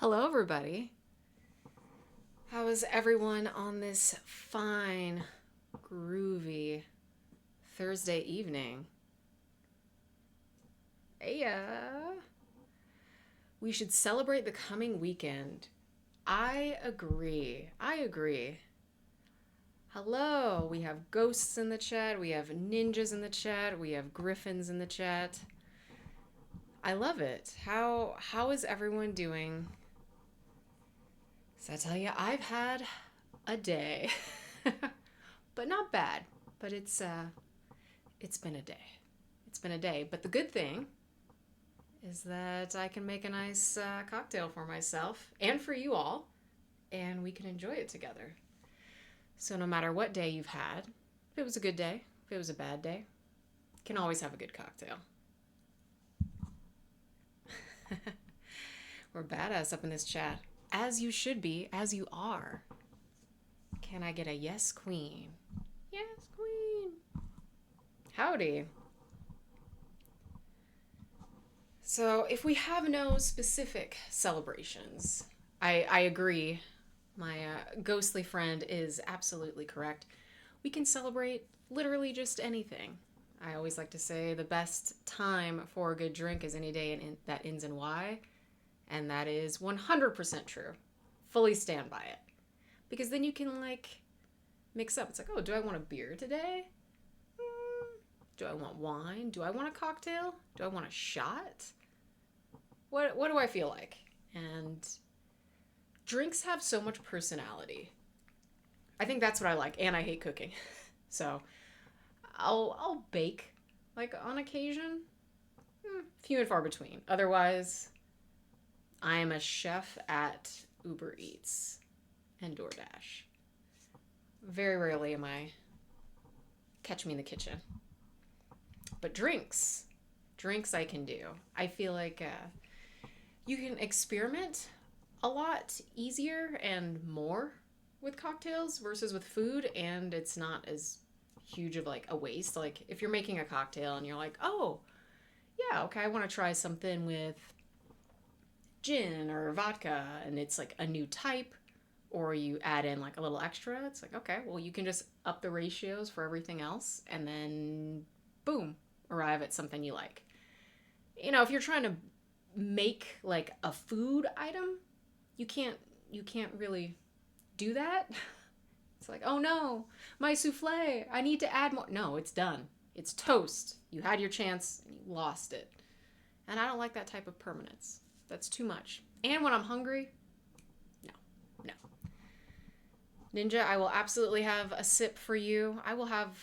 Hello, everybody. How is everyone on this fine, groovy Thursday evening? Yeah. We should celebrate the coming weekend. I agree. I agree. Hello. We have ghosts in the chat. We have ninjas in the chat. We have griffins in the chat. I love it. How is everyone doing? So I tell you, I've had a day, but not bad. But it's been a day. It's been a day. But the good thing is that I can make a nice cocktail for myself and for you all, and we can enjoy it together. So no matter what day you've had, if it was a good day, if it was a bad day, you can always have a good cocktail. We're badass up in this chat, as you should be, as you are. Can I get a yes, queen? Yes, queen. Howdy. So, if we have no specific celebrations, I agree. My ghostly friend is absolutely correct. We can celebrate literally just anything. I always like to say the best time for a good drink is any day that ends in Y, and that is 100% true. Fully stand by it. Because then you can, mix up. It's like, oh, do I want a beer today? Do I want wine? Do I want a cocktail? Do I want a shot? What do I feel like? And drinks have so much personality. I think that's what I like, and I hate cooking. So I'll bake on occasion, few and far between. Otherwise, I am a chef at Uber Eats and DoorDash. Very rarely am I catch me in the kitchen. But drinks I can do. I feel like you can experiment a lot easier and more with cocktails versus with food, and it's not as huge of a waste. Like if you're making a cocktail and you're like, oh yeah, okay, I want to try something with gin or vodka, and it's like a new type, or you add in a little extra, it's like, okay, well, you can just up the ratios for everything else and then boom, arrive at something you like. If you're trying to make a food item, you can't really do that. It's like, oh no, my souffle, I need to add more. No, it's done. It's toast. You had your chance and you lost it. And I don't like that type of permanence. That's too much. And when I'm hungry, no, no. Ninja, I will absolutely have a sip for you. I will have,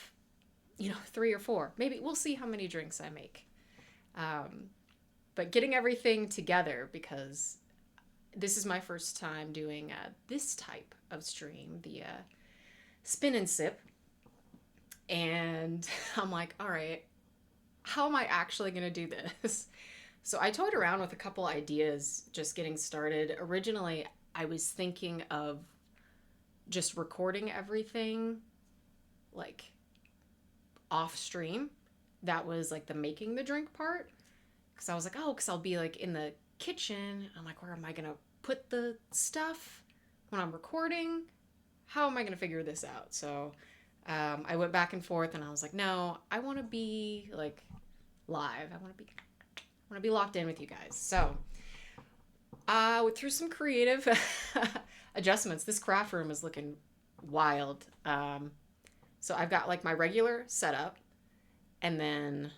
3 or 4. Maybe we'll see how many drinks I make. But getting everything together, because this is my first time doing this type of stream, the spin and sip. And I'm like, all right, how am I actually going to do this? So I toyed around with a couple ideas just getting started. Originally, I was thinking of just recording everything off stream. That was the making the drink part. Because I was like, oh, because I'll be in the kitchen. I'm like, where am I going to put the stuff when I'm recording? How am I going to figure this out? So I went back and forth and I was like, no, I want to be live. I want to be locked in with you guys. So through some creative adjustments, this craft room is looking wild. So I've got my regular setup, and then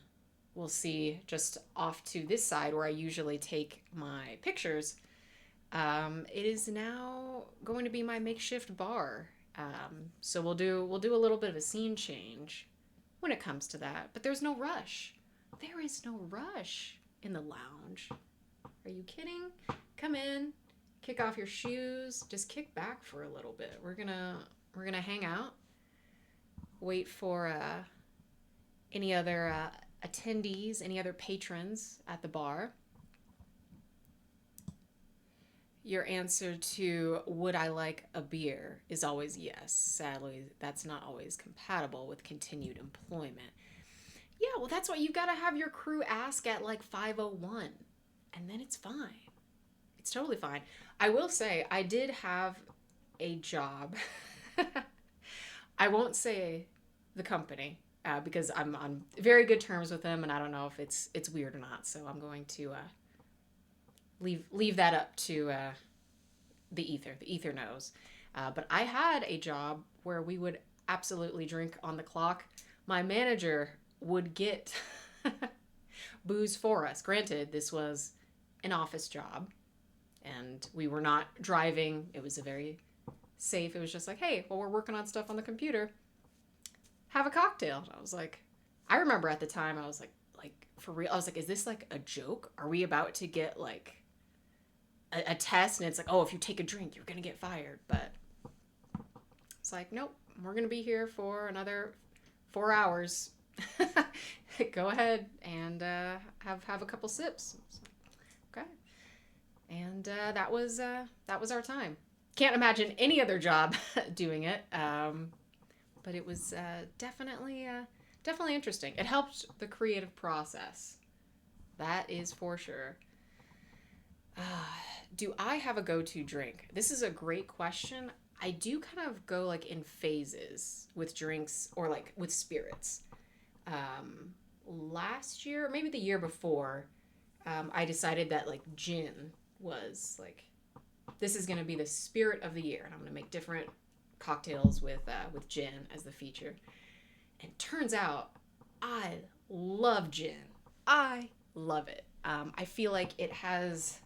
we'll see just off to this side where I usually take my pictures. It is now going to be my makeshift bar. So we'll do a little bit of a scene change when it comes to that. But there's no rush. There is no rush in the lounge. Are you kidding? Come in, kick off your shoes, just kick back for a little bit. We're gonna hang out, wait for any other attendees, any other patrons at the bar. Your answer to would I like a beer is always yes. Sadly, that's not always compatible with continued employment. Yeah, well, that's why you gotta have your crew ask at 5:01, and then it's fine. It's totally fine. I will say I did have a job. I won't say the company because I'm on very good terms with them, and I don't know if it's weird or not. So I'm going to leave that up to the ether. The ether knows. But I had a job where we would absolutely drink on the clock. My manager would get booze for us. Granted, this was an office job, and we were not driving. It was a very safe. It was just like, hey, well, we're working on stuff on the computer. Have a cocktail. And I was like, I remember at the time I was like for real. I was like, is this like a joke? Are we about to get like a test? And it's like, oh, if you take a drink, you're gonna get fired. But it's like, nope, we're gonna be here for another 4 hours. Go ahead and have a couple sips. Okay, and that was our time. Can't imagine any other job doing it, but it was definitely interesting. It helped the creative process. That is for sure. Do I have a go-to drink? This is a great question. I do kind of go like in phases with drinks or like with spirits. Last year, maybe the year before, I decided that like gin was like, this is going to be the spirit of the year, and I'm going to make different cocktails with gin as the feature. And turns out I love gin. I love it. I feel like it has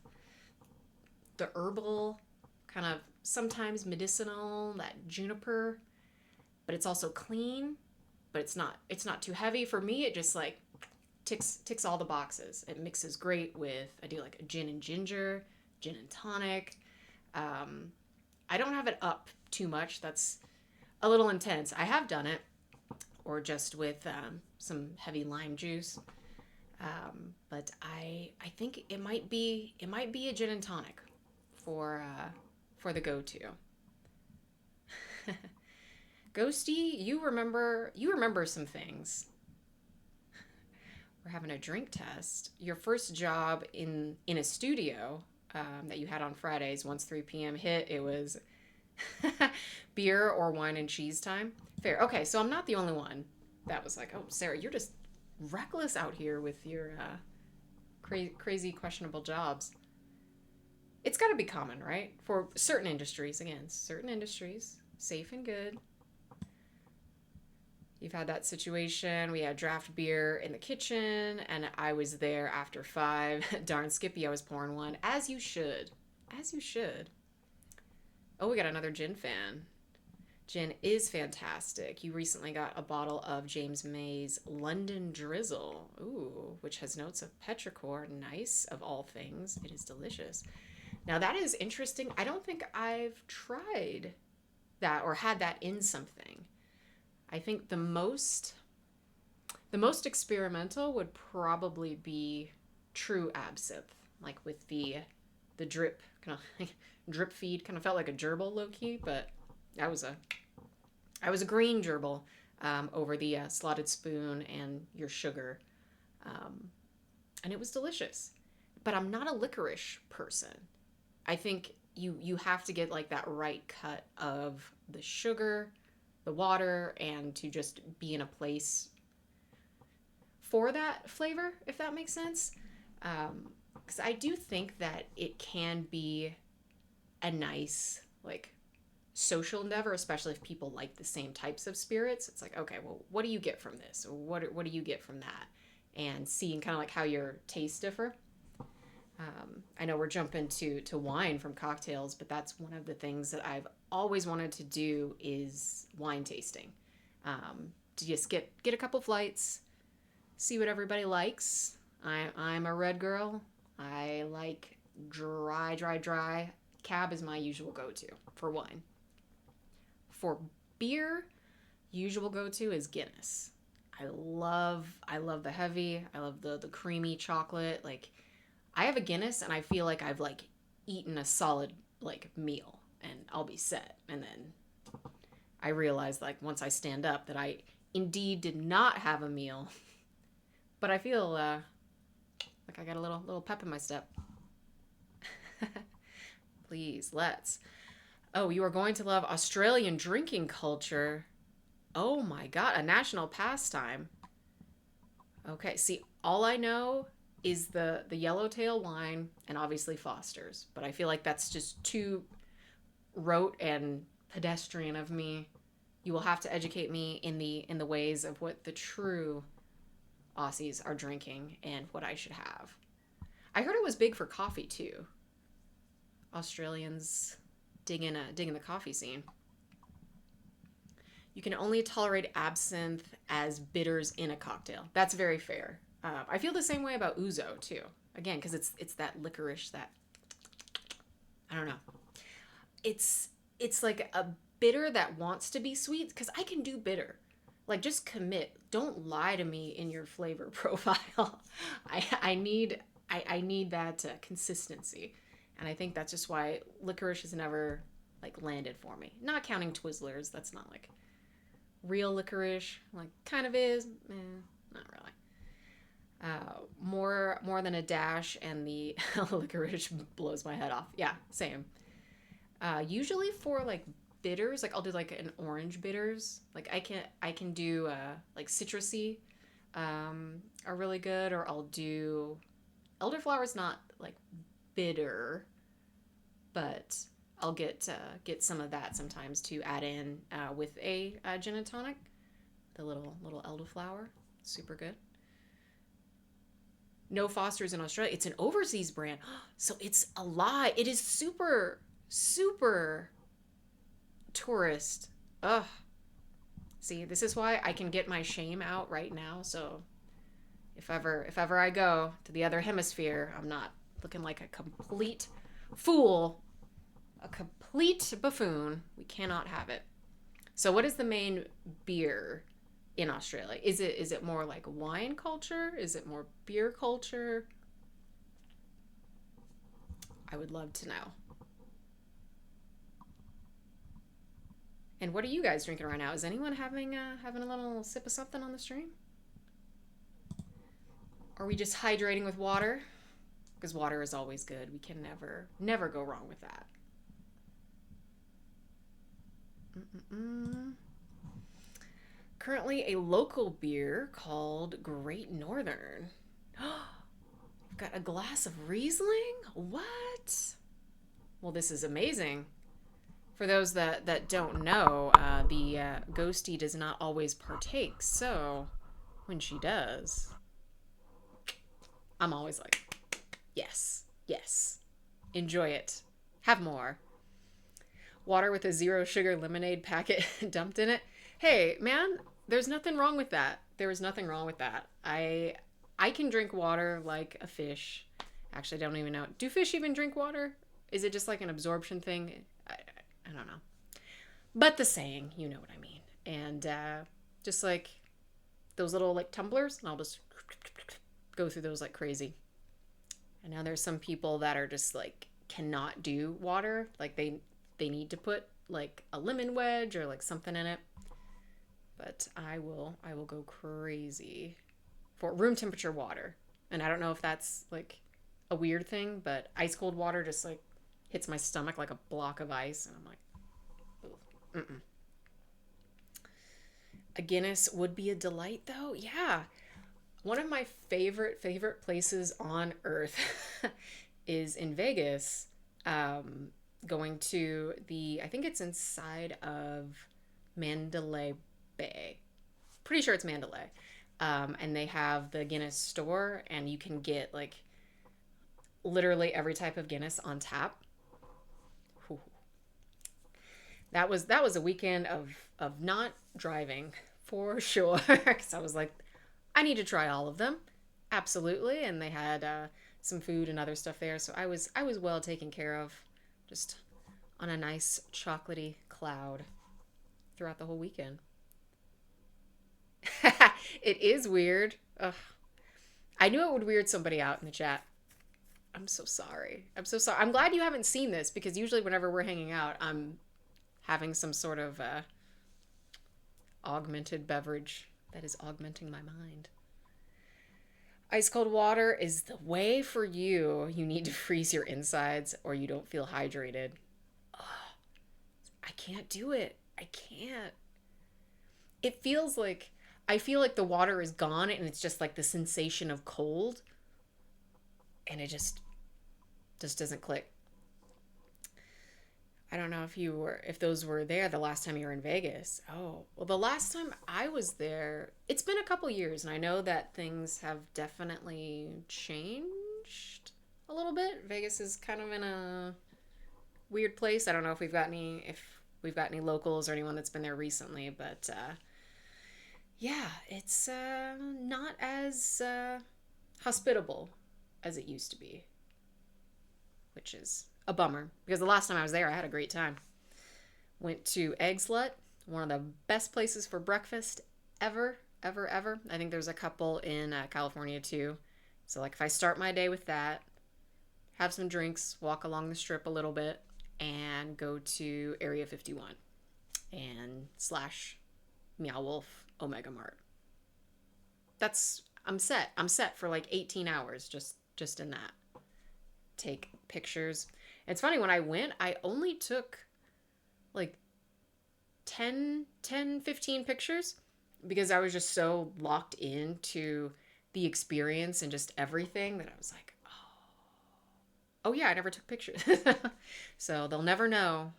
the herbal, kind of sometimes medicinal, that juniper, but it's also clean, but it's not too heavy. For me, it just like ticks all the boxes. It mixes great with, I do like a gin and ginger, gin and tonic. I don't have it up too much. That's a little intense. I have done it, or just with some heavy lime juice. But I think it might be a gin and tonic for the go-to. Ghosty, you remember some things. We're having a drink test. Your first job in a studio that you had on Fridays, once 3 p.m. hit, it was beer or wine and cheese time. Fair. Okay, so I'm not the only one that was like, oh, Sarah, you're just reckless out here with your crazy, questionable jobs. It's got to be common, right? For certain industries, again, certain industries, safe and good. You've had that situation. We had draft beer in the kitchen, and I was there after 5. Darn Skippy, I was pouring one. As you should. As you should. Oh, we got another gin fan. Gin is fantastic. You recently got a bottle of James May's London Drizzle. Ooh, which has notes of petrichor. Nice, of all things. It is delicious. Now, that is interesting. I don't think I've tried that or had that in something. I think the most experimental would probably be true absinthe, like with the drip, kind of drip feed. Kind of felt like a gerbil low key, but I was a green gerbil over the slotted spoon and your sugar, and it was delicious. But I'm not a licorice person. I think you have to get like that right cut of the sugar, the water, and to just be in a place for that flavor, if that makes sense. Because I do think that it can be a nice like social endeavor, especially if people like the same types of spirits. It's like, okay, well, what do you get from this, or what do you get from that, and seeing kind of like how your tastes differ. I know we're jumping to wine from cocktails, but that's one of the things that I've always wanted to do is wine tasting. To just get a couple flights, see what everybody likes. I'm a red girl. I like dry. Cab is my usual go-to for wine. For beer, usual go-to is Guinness. I love the heavy. I love the creamy chocolate. Like, I have a Guinness and I feel like I've like eaten a solid like meal and I'll be set. And then I realize like once I stand up that I indeed did not have a meal, but I feel like I got a little pep in my step. Please, let's. Oh, you are going to love Australian drinking culture. Oh my God, a national pastime. Okay, see, all I know is the yellowtail wine and obviously Foster's, but I feel like that's just too rote and pedestrian of me. You will have to educate me in the ways of what the true Aussies are drinking and what I should have. I heard it was big for coffee too. Australians digging the coffee scene. You can only tolerate absinthe as bitters in a cocktail. That's very fair. I feel the same way about ouzo too. Again, because it's that licorice that I don't know. It's like a bitter that wants to be sweet because I can do bitter. Like just commit. Don't lie to me in your flavor profile. I need that consistency, and I think that's just why licorice has never like landed for me. Not counting Twizzlers. That's not like real licorice. Like kind of is, not really. More than a dash, and the licorice blows my head off. Yeah, same. Usually for like bitters, like I'll do like an orange bitters. Like I can do like citrusy, are really good, or I'll do elderflower is not like bitter, but I'll get some of that sometimes to add in with a gin and tonic. The little elderflower, super good. No Foster's in Australia. It's an overseas brand, so it's a lie. It is super tourist. Ugh. See, this is why I can get my shame out right now. So if ever I go to the other hemisphere, I'm not looking like a complete fool, a complete buffoon. We cannot have it. So what is the main beer in Australia? Is it more like wine culture? Is it more beer culture? I would love to know. And what are you guys drinking right now? Is anyone having a little sip of something on the stream? Are we just hydrating with water? Because water is always good. We can never go wrong with that. Mm-mm-mm. Currently a local beer called Great Northern. I've got a glass of Riesling? What? Well, this is amazing. For those that don't know, the ghostie does not always partake, so when she does, I'm always like, yes, yes, enjoy it, have more. Water with a zero sugar lemonade packet dumped in it. Hey, man, there's nothing wrong with that. There is nothing wrong with that. I can drink water like a fish. Actually, I don't even know. Do fish even drink water? Is it just like an absorption thing? I don't know. But the saying, you know what I mean. And just like those little like tumblers, and I'll just go through those like crazy. And now there's some people that are just like cannot do water. Like they need to put like a lemon wedge or like something in it. But I will go crazy for room temperature water. And I don't know if that's like a weird thing, but ice cold water just like hits my stomach like a block of ice, and I'm like, mm-mm. A Guinness would be a delight, though. Yeah, one of my favorite places on earth is in Vegas. Going to I think it's inside of Mandalay Bay. Pretty sure it's Mandalay. And they have the Guinness store, and you can get like literally every type of Guinness on tap. Whew. That was a weekend of not driving for sure. Because I was like, I need to try all of them, absolutely. And they had some food and other stuff there, so I was well taken care of, just on a nice chocolatey cloud throughout the whole weekend. It is weird. Ugh. I knew it would weird somebody out in the chat. I'm so sorry. I'm so sorry. I'm glad you haven't seen this, because usually whenever we're hanging out, I'm having some sort of augmented beverage that is augmenting my mind. Ice cold water is the way for you. You need to freeze your insides or you don't feel hydrated. I can't do it. I can't. It feels like I feel like the water is gone and it's just like the sensation of cold and it just doesn't click. I don't know if those were there the last time you were in Vegas. Oh, well, the last time I was there, it's been a couple years, and I know that things have definitely changed a little bit. Vegas is kind of in a weird place. I don't know if we've got any locals or anyone that's been there recently, but yeah, it's not as hospitable as it used to be, which is a bummer because the last time I was there, I had a great time. Went to Egg Slut, one of the best places for breakfast ever, ever, ever. I think there's a couple in California too. So, like, if I start my day with that, have some drinks, walk along the strip a little bit, and go to Area 51 and slash Meow Wolf Omega Mart. I'm set. I'm set for like 18 hours just in that. Take pictures. It's funny, when I went, I only took like 15 pictures because I was just so locked into the experience and just everything that I was like, oh yeah, I never took pictures. So they'll never know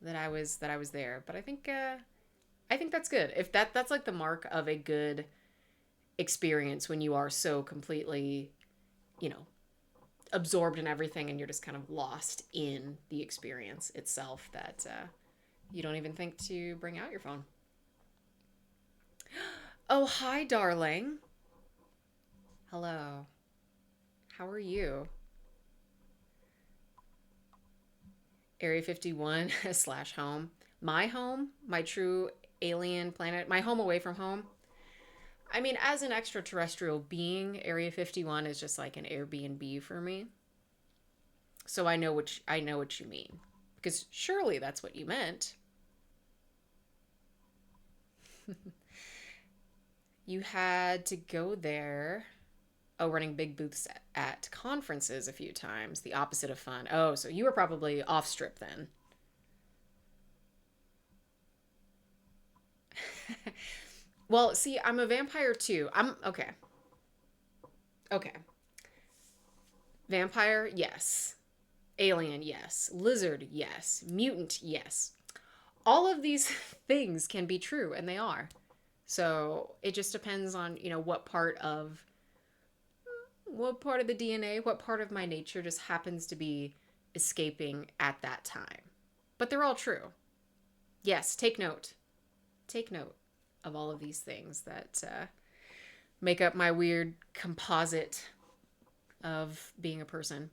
that I was there. But I think that's good. If that's like the mark of a good experience, when you are so completely, you know, absorbed in everything and you're just kind of lost in the experience itself that you don't even think to bring out your phone. Oh, hi, darling. Hello. How are you? Area 51 slash home. My home, my true alien planet, my home away from home. I mean, as an extraterrestrial being, Area 51 is just like an Airbnb for me. So I know what you mean. Because surely that's what you meant. You had to go there. Oh, running big booths at conferences a few times. The opposite of fun. Oh, so you were probably off strip then. Well, see, I'm a vampire too. I'm okay. Okay. Vampire, yes. Alien, yes. Lizard, yes. Mutant, yes. All of these things can be true, and they are. So it just depends on, what part of the DNA, what part of my nature just happens to be escaping at that time. But they're all true. Yes, take note. Take note of all of these things that make up my weird composite of being a person.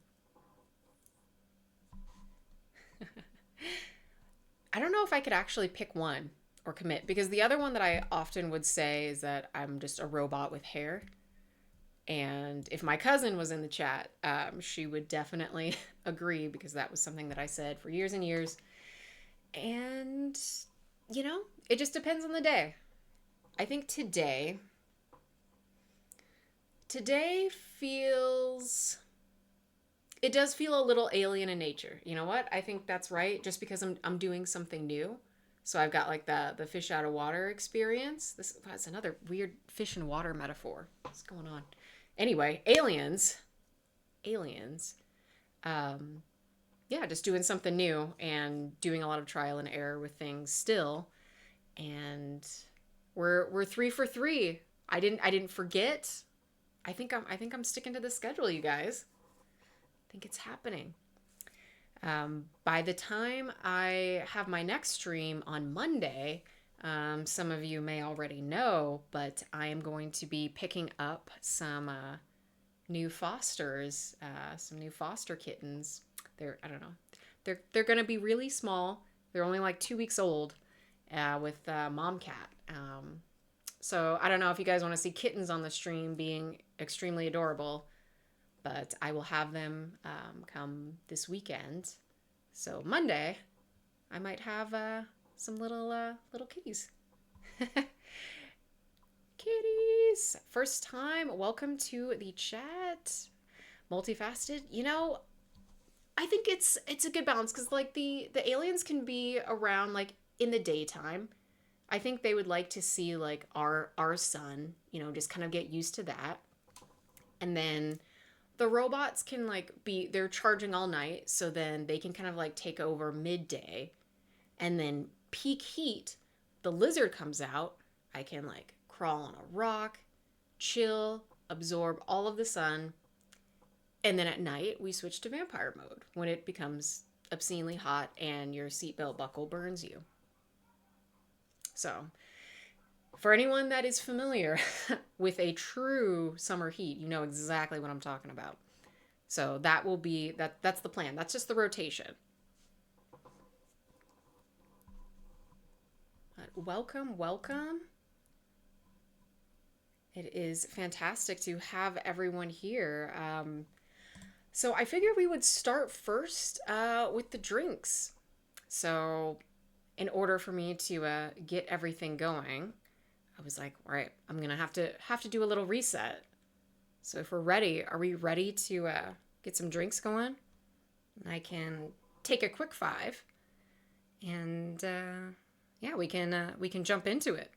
I don't know if I could actually pick one or commit, because the other one that I often would say is that I'm just a robot with hair. And if my cousin was in the chat, she would definitely agree, because that was something that I said for years and years. And, it just depends on the day. I think today feels, it does feel a little alien in nature. You know what? I think that's right. Just because I'm doing something new. So I've got like the fish out of water experience. That's another weird fish and water metaphor. What's going on? Anyway, aliens. Yeah, just doing something new and doing a lot of trial and error with things still. And we're 3 for 3. I didn't forget. I think I'm sticking to the schedule, you guys. I think it's happening. By the time I have my next stream on Monday, some of you may already know, but I am going to be picking up some new fosters, some new foster kittens. I don't know, they're going to be really small. They're only like 2 weeks old, with mom cat. So I don't know if you guys want to see kittens on the stream being extremely adorable, but I will have them come this weekend. So Monday, I might have some little kitties. kitties? First time, welcome to the chat. Multifaceted. I think it's a good balance because like the aliens can be around like in the daytime. I think they would like to see like our sun, just kind of get used to that. And then the robots can like they're charging all night, so then they can kind of like take over midday. And then peak heat, the lizard comes out. I can like crawl on a rock, chill, absorb all of the sun. And then at night, we switch to vampire mode when it becomes obscenely hot and your seatbelt buckle burns you. So, for anyone that is familiar with a true summer heat, you know exactly what I'm talking about. So that will be that's the plan. That's just the rotation. But welcome. It is fantastic to have everyone here. So I figured we would start first with the drinks. So in order for me to get everything going, I was like, all right, I'm gonna have to do a little reset. So if we're ready, are we ready to get some drinks going? And I can take a quick 5, and yeah, we can jump into it.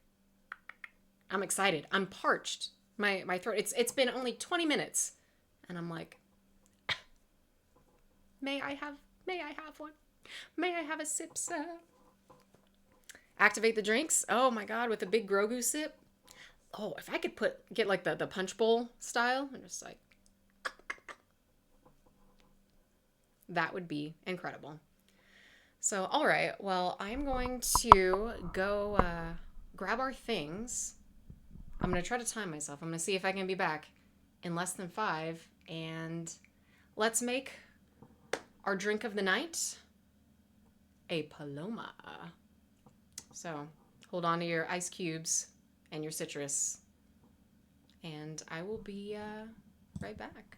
I'm excited. I'm parched. My throat. It's been only 20 minutes, and I'm like, may I have one? May I have a sip, sir? Activate the drinks. Oh my god, with a big Grogu sip. Oh, if I could get like the punch bowl style and just like, that would be incredible. So, all right. Well, I'm going to go grab our things. I'm going to try to time myself. I'm going to see if I can be back in less than 5. And let's make our drink of the night a Paloma. So hold on to your ice cubes and your citrus. And I will be right back.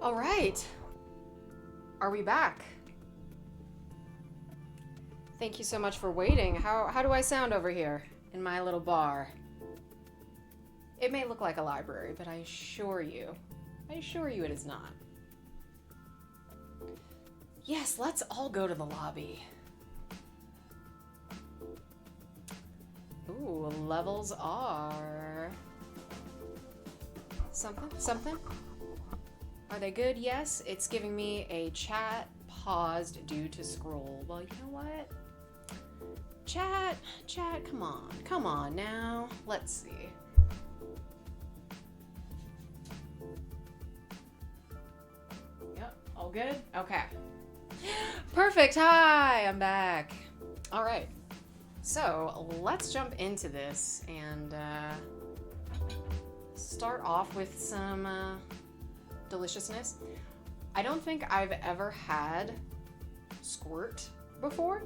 All right. Are we back? Thank you so much for waiting. How do I sound over here in my little bar? It may look like a library, but I assure you it is not. Yes, let's all go to the lobby. Ooh, levels are... something? Are they good? Yes. It's giving me a chat paused due to scroll. Well, you know what? Chat, come on now. Let's see. Yep, all good? Okay. Perfect. Hi, I'm back. All right. So let's jump into this and start off with some deliciousness. I don't think I've ever had squirt before.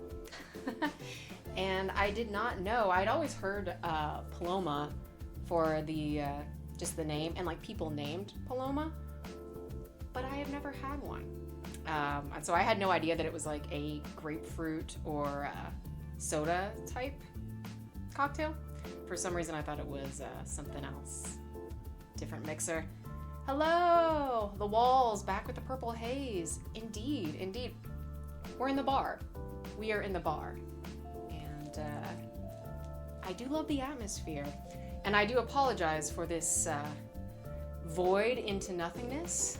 And I did not know. I'd always heard Paloma for the just the name, and like people named Paloma, but I have never had one. And so I had no idea that it was like a grapefruit or soda type cocktail. For some reason I thought it was something else. Different mixer. Hello! The walls back with the purple haze. Indeed. We're in the bar. We are in the bar. And I do love the atmosphere. And I do apologize for this void into nothingness.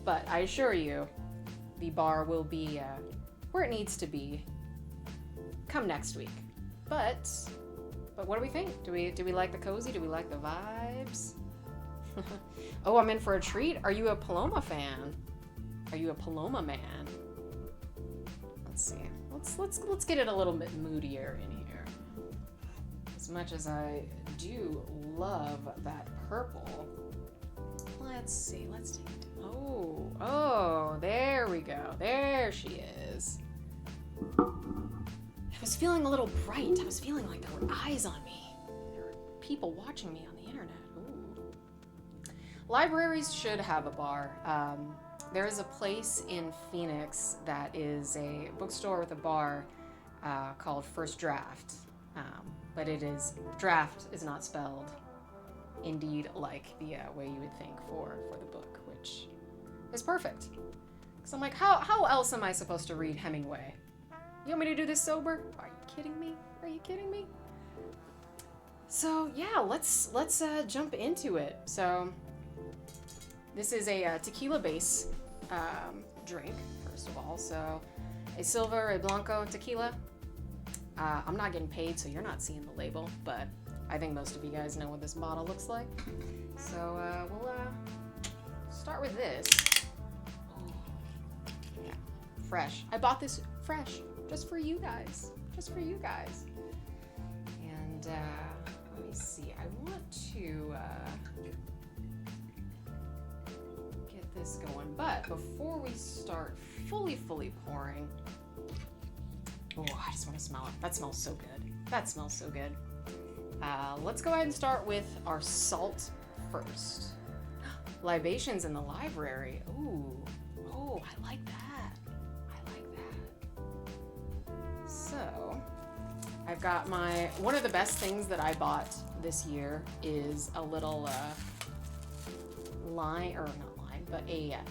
But I assure you, the bar will be where it needs to be come next week. But what do we think? Do we like the cozy? Do we like the vibes? Oh, I'm in for a treat. Are you a Paloma fan? Are you a Paloma man? Let's see. Let's get it a little bit moodier in here. As much as I do love that purple. Let's see. Let's take it. Oh, there we go. There she is. I was feeling a little bright. I was feeling like there were eyes on me. There were people watching me on the internet. Ooh. Libraries should have a bar. There is a place in Phoenix that is a bookstore with a bar called First Draft. But draft is not spelled indeed like the way you would think for the book, which is perfect. Because I'm like, how else am I supposed to read Hemingway? You want me to do this sober? Are you kidding me? So yeah, let's jump into it. So this is a tequila base drink, first of all. So a silver, a blanco tequila. I'm not getting paid, so you're not seeing the label, but I think most of you guys know what this bottle looks like. So we'll start with this. Yeah, fresh. I bought this fresh, just for you guys. And let me see. I want to get this going, but before we start fully pouring, oh, I just want to smell it. That smells so good. Let's go ahead and start with our salt first. Libations in the library. Ooh, oh, I like that. So, I've got one of the best things that I bought this year is a little a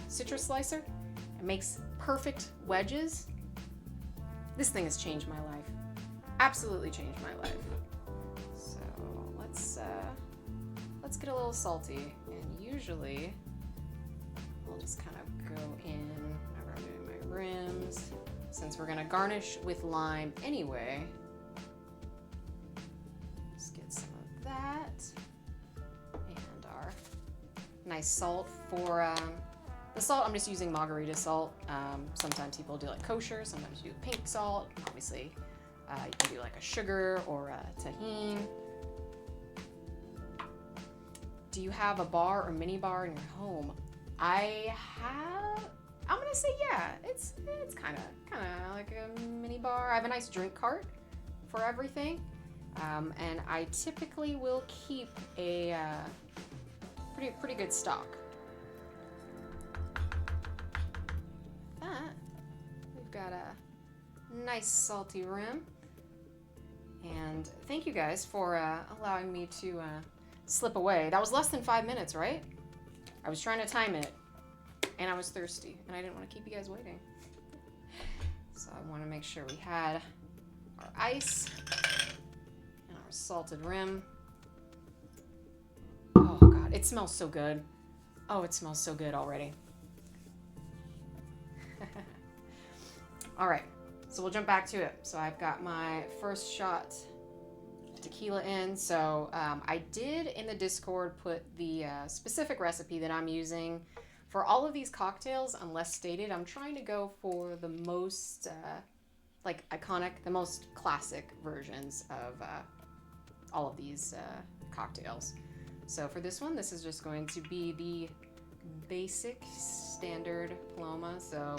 citrus slicer. It makes perfect wedges. This thing has changed my life. Absolutely changed my life. So let's get a little salty, and usually I'll just kind of go in whenever I'm doing my rims. Since we're gonna garnish with lime anyway, just get some of that, and our nice salt. For the salt, I'm just using margarita salt. Sometimes people do like kosher, sometimes you do pink salt. Obviously, you can do like a sugar or a tahini. Do you have a bar or mini bar in your home? I'm gonna say yeah. It's kind of like a mini bar. I have a nice drink cart for everything, and I typically will keep a pretty good stock. that, we've got a nice salty rim. And thank you guys for allowing me to slip away. That was less than 5 minutes, right? I was trying to time it, and I was thirsty, and I didn't want to keep you guys waiting. So I want to make sure we had our ice and our salted rim. Oh God, it smells so good. Oh, it smells so good already. All right, so we'll jump back to it. So I've got my first shot of tequila in. So I did in the Discord put the specific recipe that I'm using for all of these cocktails, unless stated. I'm trying to go for the most like iconic, the most classic versions of all of these cocktails. So for this one, this is just going to be the basic standard Paloma. So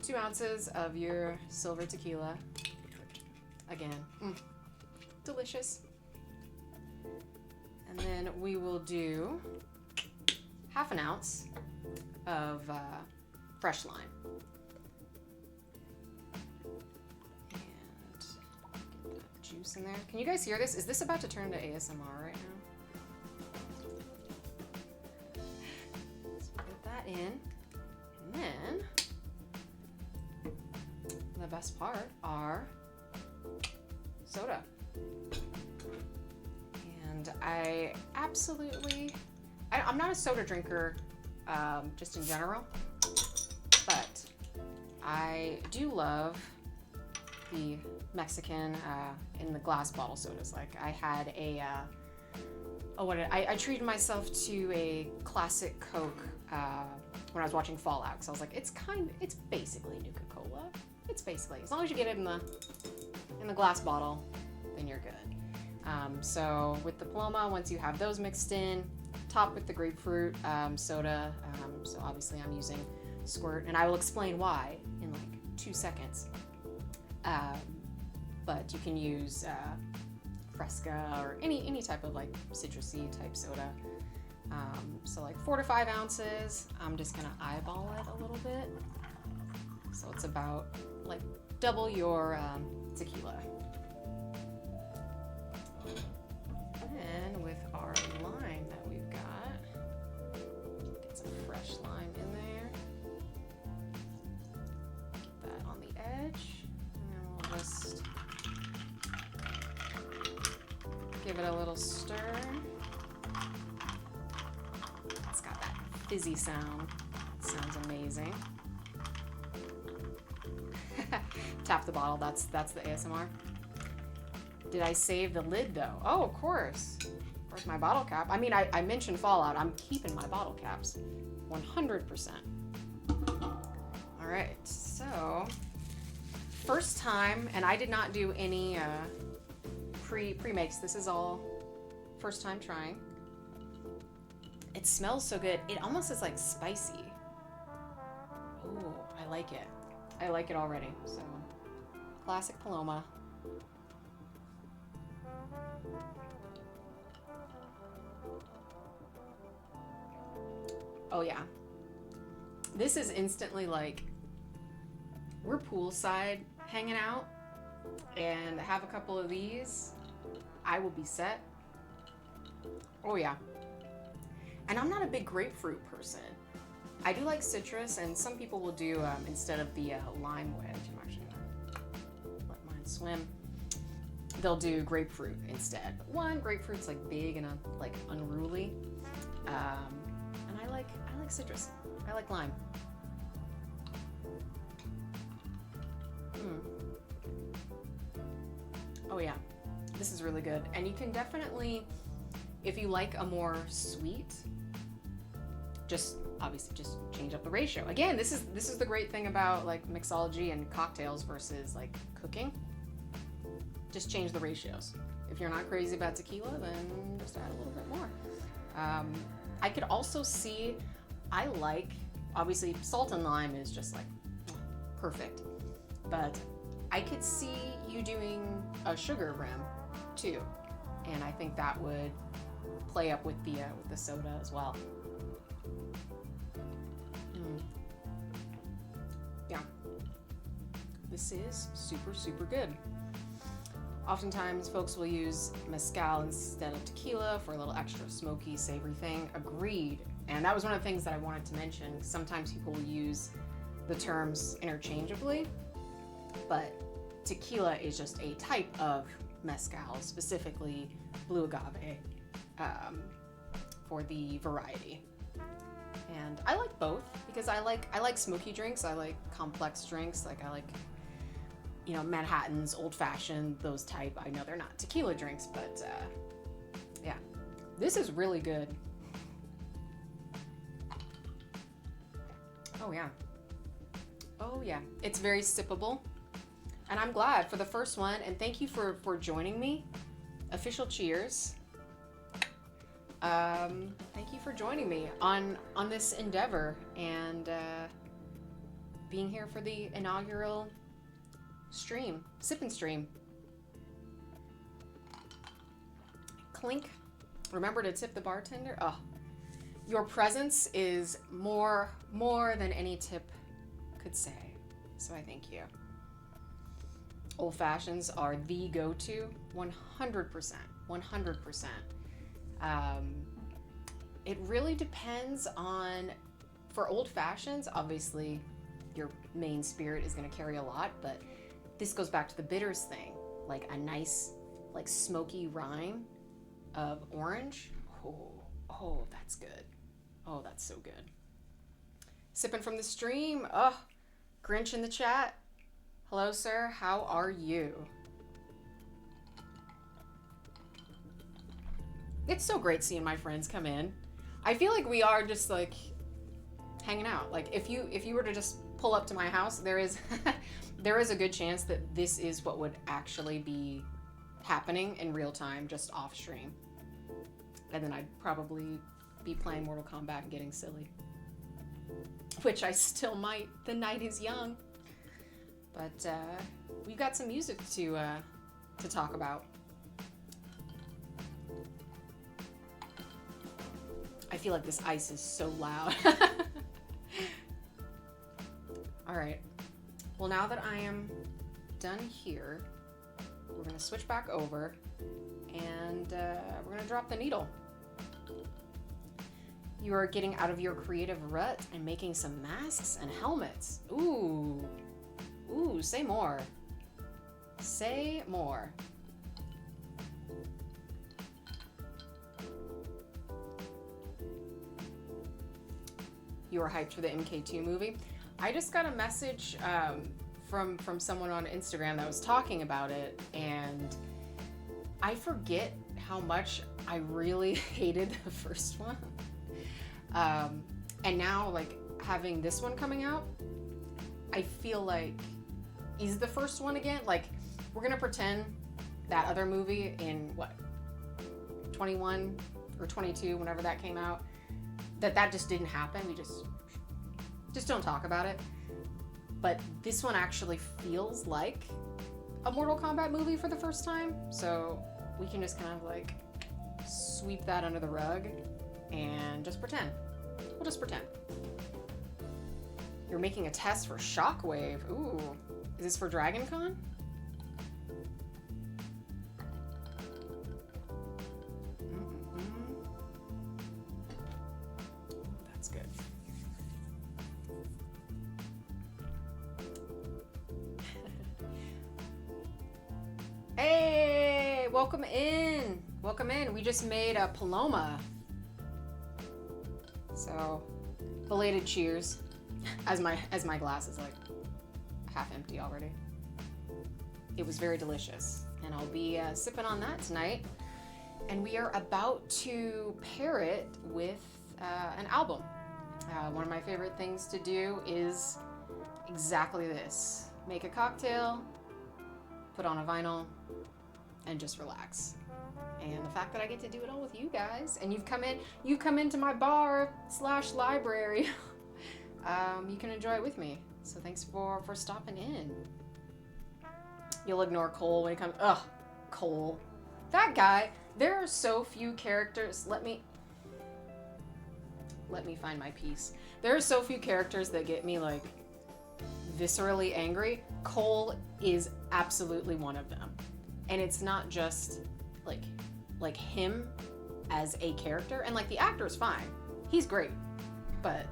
2 ounces of your silver tequila. Again, delicious. And then we will do 1/2 ounce of fresh lime. And get that juice in there. Can you guys hear this? Is this about to turn into ASMR right now? Let's put that in. And then the best part are soda. And I absolutely, I'm not a soda drinker just in general, but I do love the Mexican in the glass bottle sodas. Like I had a, I treated myself to a classic Coke when I was watching Fallout, because I was like, it's basically Nuka-Cola. It's basically, as long as you get it in the glass bottle, then you're good. So with the Paloma, once you have those mixed in, top with the grapefruit soda. So obviously I'm using Squirt, and I will explain why in like 2 seconds. But you can use Fresca or any type of like citrusy type soda. So like 4 to 5 ounces. I'm just gonna eyeball it a little bit. So it's about like double your tequila. And with our lime that we've got, get some fresh lime in there. Get that on the edge. And then we'll just give it a little stir. It's got that fizzy sound. It sounds amazing. Tap the bottle, that's the ASMR. Did I save the lid though? Oh, of course. Where's my bottle cap? I mean, I mentioned Fallout. I'm keeping my bottle caps 100%. All right, so first time, and I did not do any pre-makes. This is all first time trying. It smells so good. It almost is like spicy. Ooh, I like it. I like it already. So, classic Paloma. Oh yeah. This is instantly like, we're poolside hanging out and have a couple of these, I will be set. Oh yeah. And I'm not a big grapefruit person. I do like citrus, and some people will do, instead of the lime wedge, I'm actually gonna let mine swim, they'll do grapefruit instead. But one, grapefruit's like big and like unruly, and I like citrus. I like lime. Oh yeah, this is really good. And you can definitely, if you like a more sweet, obviously just change up the ratio. Again, this is the great thing about like mixology and cocktails versus like cooking. Just change the ratios. If you're not crazy about tequila, then just add a little bit more. I could also see, I like, obviously salt and lime is just like perfect, but I could see you doing a sugar rim too, and I think that would play up with the soda as well. this is super, super good. Oftentimes, folks will use mezcal instead of tequila for a little extra smoky, savory thing. Agreed. And that was one of the things that I wanted to mention. Sometimes people will use the terms interchangeably, but tequila is just a type of mezcal, specifically blue agave, for the variety. And I like both because I like smoky drinks. I like complex drinks. Like I like, Manhattans, old fashioned, those type. I know they're not tequila drinks, but yeah, this is really good. Oh yeah. Oh yeah. It's very sippable. And I'm glad for the first one. And thank you for joining me. Official cheers. Thank you for joining me on this endeavor and being here for the inaugural stream, sip and stream. Clink. Remember to tip the bartender. Oh, your presence is more than any tip could say. So I thank you. Old fashions are the go-to, 100%. 100%. It really depends on, for old fashions, obviously your main spirit is going to carry a lot, but this goes back to the bitters thing. Like a nice, like smoky rind of orange. Oh, that's good. Oh, that's so good. Sipping from the stream. Oh, Grinch in the chat. Hello, sir. How are you? It's so great seeing my friends come in. I feel like we are just like hanging out. Like if you were to just pull up to my house, there is there is a good chance that this is what would actually be happening in real time, just off stream. And then I'd probably be playing Mortal Kombat and getting silly. Which I still might. The night is young. But we've got some music to talk about. I feel like this ice is so loud. All right. Well, now that I am done here, we're going to switch back over and we're going to drop the needle. You are getting out of your creative rut and making some masks and helmets. Ooh, say more. Say more. You are hyped for the MK2 movie. I just got a message from someone on Instagram that was talking about it, and I forget how much I really hated the first one. And now, like, having this one coming out, I feel like is the first one again. Like, we're gonna pretend that other movie in what, 21 or 22, whenever that came out, that just didn't happen. We just don't talk about it. But this one actually feels like a Mortal Kombat movie for the first time, so we can just kind of like sweep that under the rug and just pretend. We'll just pretend. You're making a test for Shockwave. Ooh, is this for Dragon Con? That's good. Hey, welcome in. Welcome in. We just made a Paloma. So, belated cheers. As my glass is like half empty already. It was very delicious, and I'll be sipping on that tonight. And we are about to pair it with an album. One of my favorite things to do is exactly this: make a cocktail, put on a vinyl, and just relax. And the fact that I get to do it all with you guys, and you've come into my bar / library. You can enjoy it with me. So thanks for stopping in. You'll ignore Cole when he comes. Ugh, Cole. That guy. There are so few characters. Let me find my piece. There are so few characters that get me like viscerally angry, Cole is absolutely one of them. And it's not just like him as a character, and like the actor's fine. He's great. But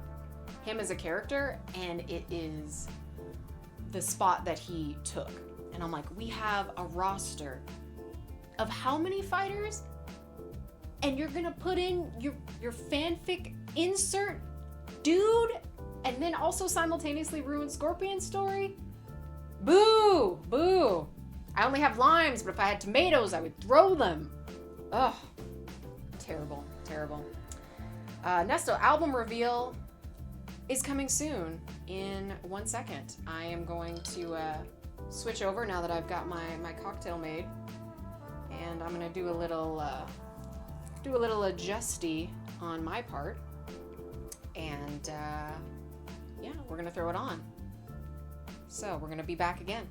him as a character, and it is the spot that he took. And I'm like, we have a roster of how many fighters? And you're gonna put in your fanfic insert dude and then also simultaneously ruin Scorpion's story? Boo! Boo! I only have limes, but if I had tomatoes, I would throw them. Ugh. Terrible. Terrible. Nesto, album reveal is coming soon in 1 second. I am going to switch over now that I've got my cocktail made. And I'm going to do a little adjusty on my part. And yeah, we're going to throw it on. So we're going to be back again.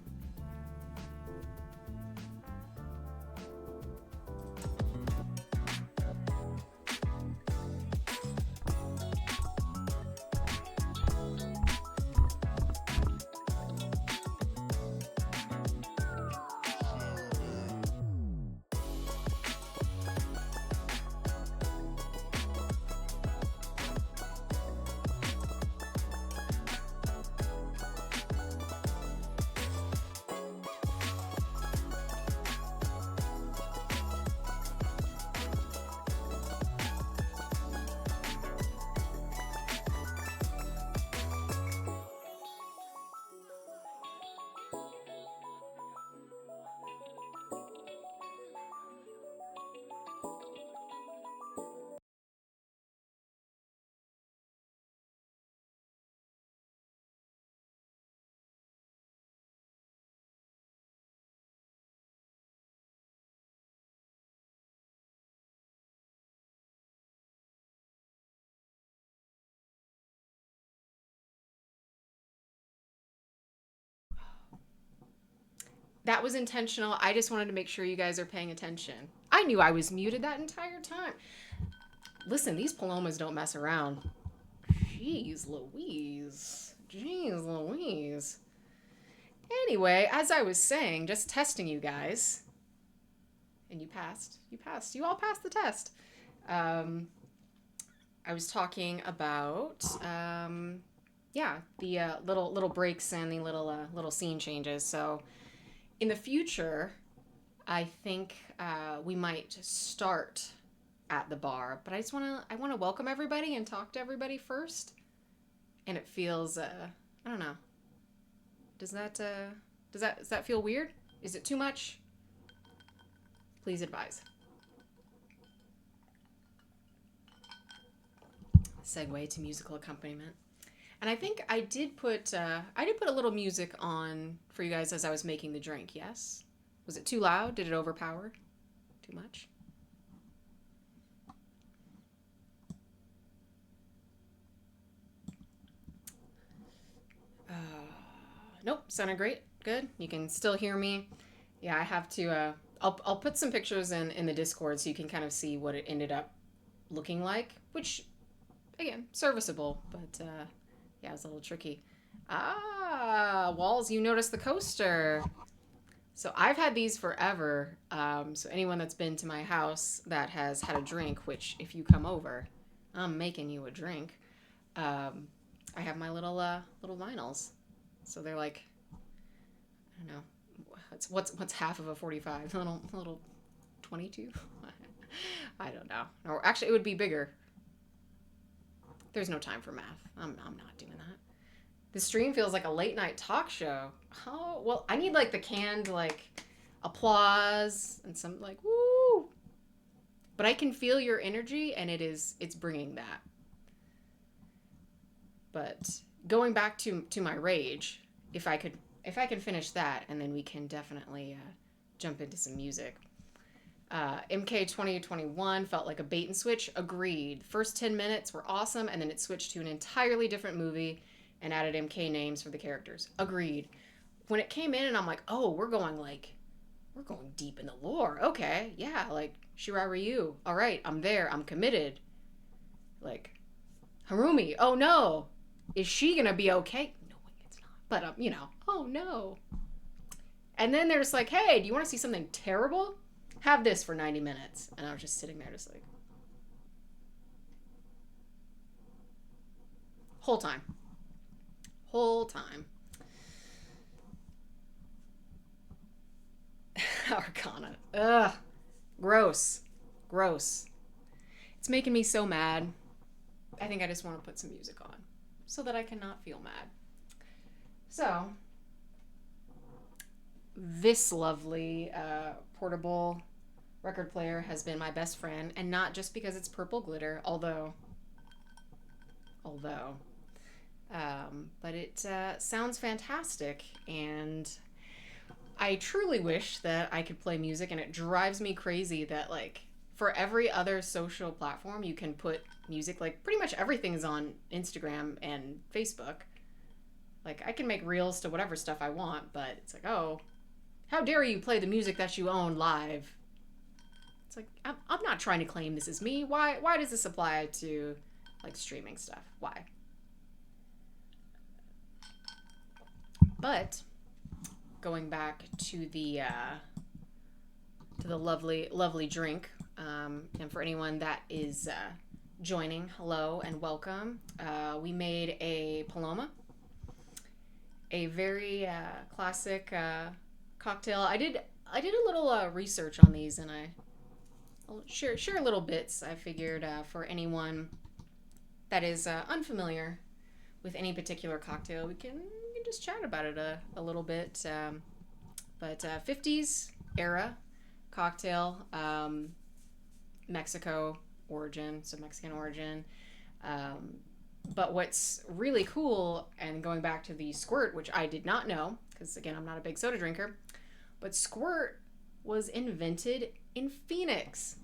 That was intentional. I just wanted to make sure you guys are paying attention. I knew I was muted that entire time. Listen, these Palomas don't mess around. Jeez Louise. Jeez Louise. Anyway, as I was saying, just testing you guys. And you passed. You passed. You all passed the test. I was talking about, yeah, the little breaks and the little scene changes. So in the future, I think we might start at the bar, but I want to welcome everybody and talk to everybody first. And it feels, I don't know. Does that feel weird? Is it too much? Please advise. Segue to musical accompaniment. And I think I did put a little music on for you guys as I was making the drink, yes? Was it too loud? Did it overpower? Too much? Nope, sounded great. Good. You can still hear me. Yeah, I have to, I'll put some pictures in the Discord so you can kind of see what it ended up looking like, which, again, serviceable, but yeah, it was a little tricky. Walls, you noticed the coaster. So I've had these forever. So anyone that's been to my house that has had a drink, which if you come over, I'm making you a drink. I have my little vinyls. So they're like, I don't know, what's half of a 45? A little 22? I don't know. Or actually, it would be bigger. There's no time for math. I'm not doing that. The stream feels like a late night talk show. Oh, well, I need like the canned like applause and some like woo. But I can feel your energy and it's bringing that. But going back to my rage, if I can finish that, and then we can definitely jump into some music. MK 2021 felt like a bait and switch. Agreed. First 10 minutes were awesome, and then it switched to an entirely different movie and added MK names for the characters. Agreed. When it came in and I'm like, oh, we're going deep in the lore. Okay, yeah, like Shirai Ryu. All right, I'm there. I'm committed. Like, Harumi. Oh no. Is she gonna be okay? No, it's not. But, oh no. And then they're just like, hey, do you want to see something terrible? Have this for 90 minutes. And I was just sitting there just like, whole time. Whole time. Arcana. Ugh. Gross. Gross. It's making me so mad. I think I just want to put some music on so that I cannot feel mad. So, this lovely portable record player has been my best friend, and not just because it's purple glitter, although, but it sounds fantastic, and I truly wish that I could play music, and it drives me crazy that, like, for every other social platform you can put music, like, pretty much everything's on Instagram and Facebook. Like, I can make reels to whatever stuff I want, but it's like, oh, how dare you play the music that you own live? It's like, I'm not trying to claim this is me. Why does this apply to, like, streaming stuff? Why? But going back to the lovely drink, and for anyone that is joining, hello and welcome. We made a Paloma, a very classic cocktail. I did a little research on these, and I'll share little bits. I figured for anyone that is unfamiliar with any particular cocktail, we can just chat about it a little bit. But 50s era cocktail, Mexico origin, so Mexican origin. But what's really cool, and going back to the squirt, which I did not know, because again, I'm not a big soda drinker, but squirt was invented in Phoenix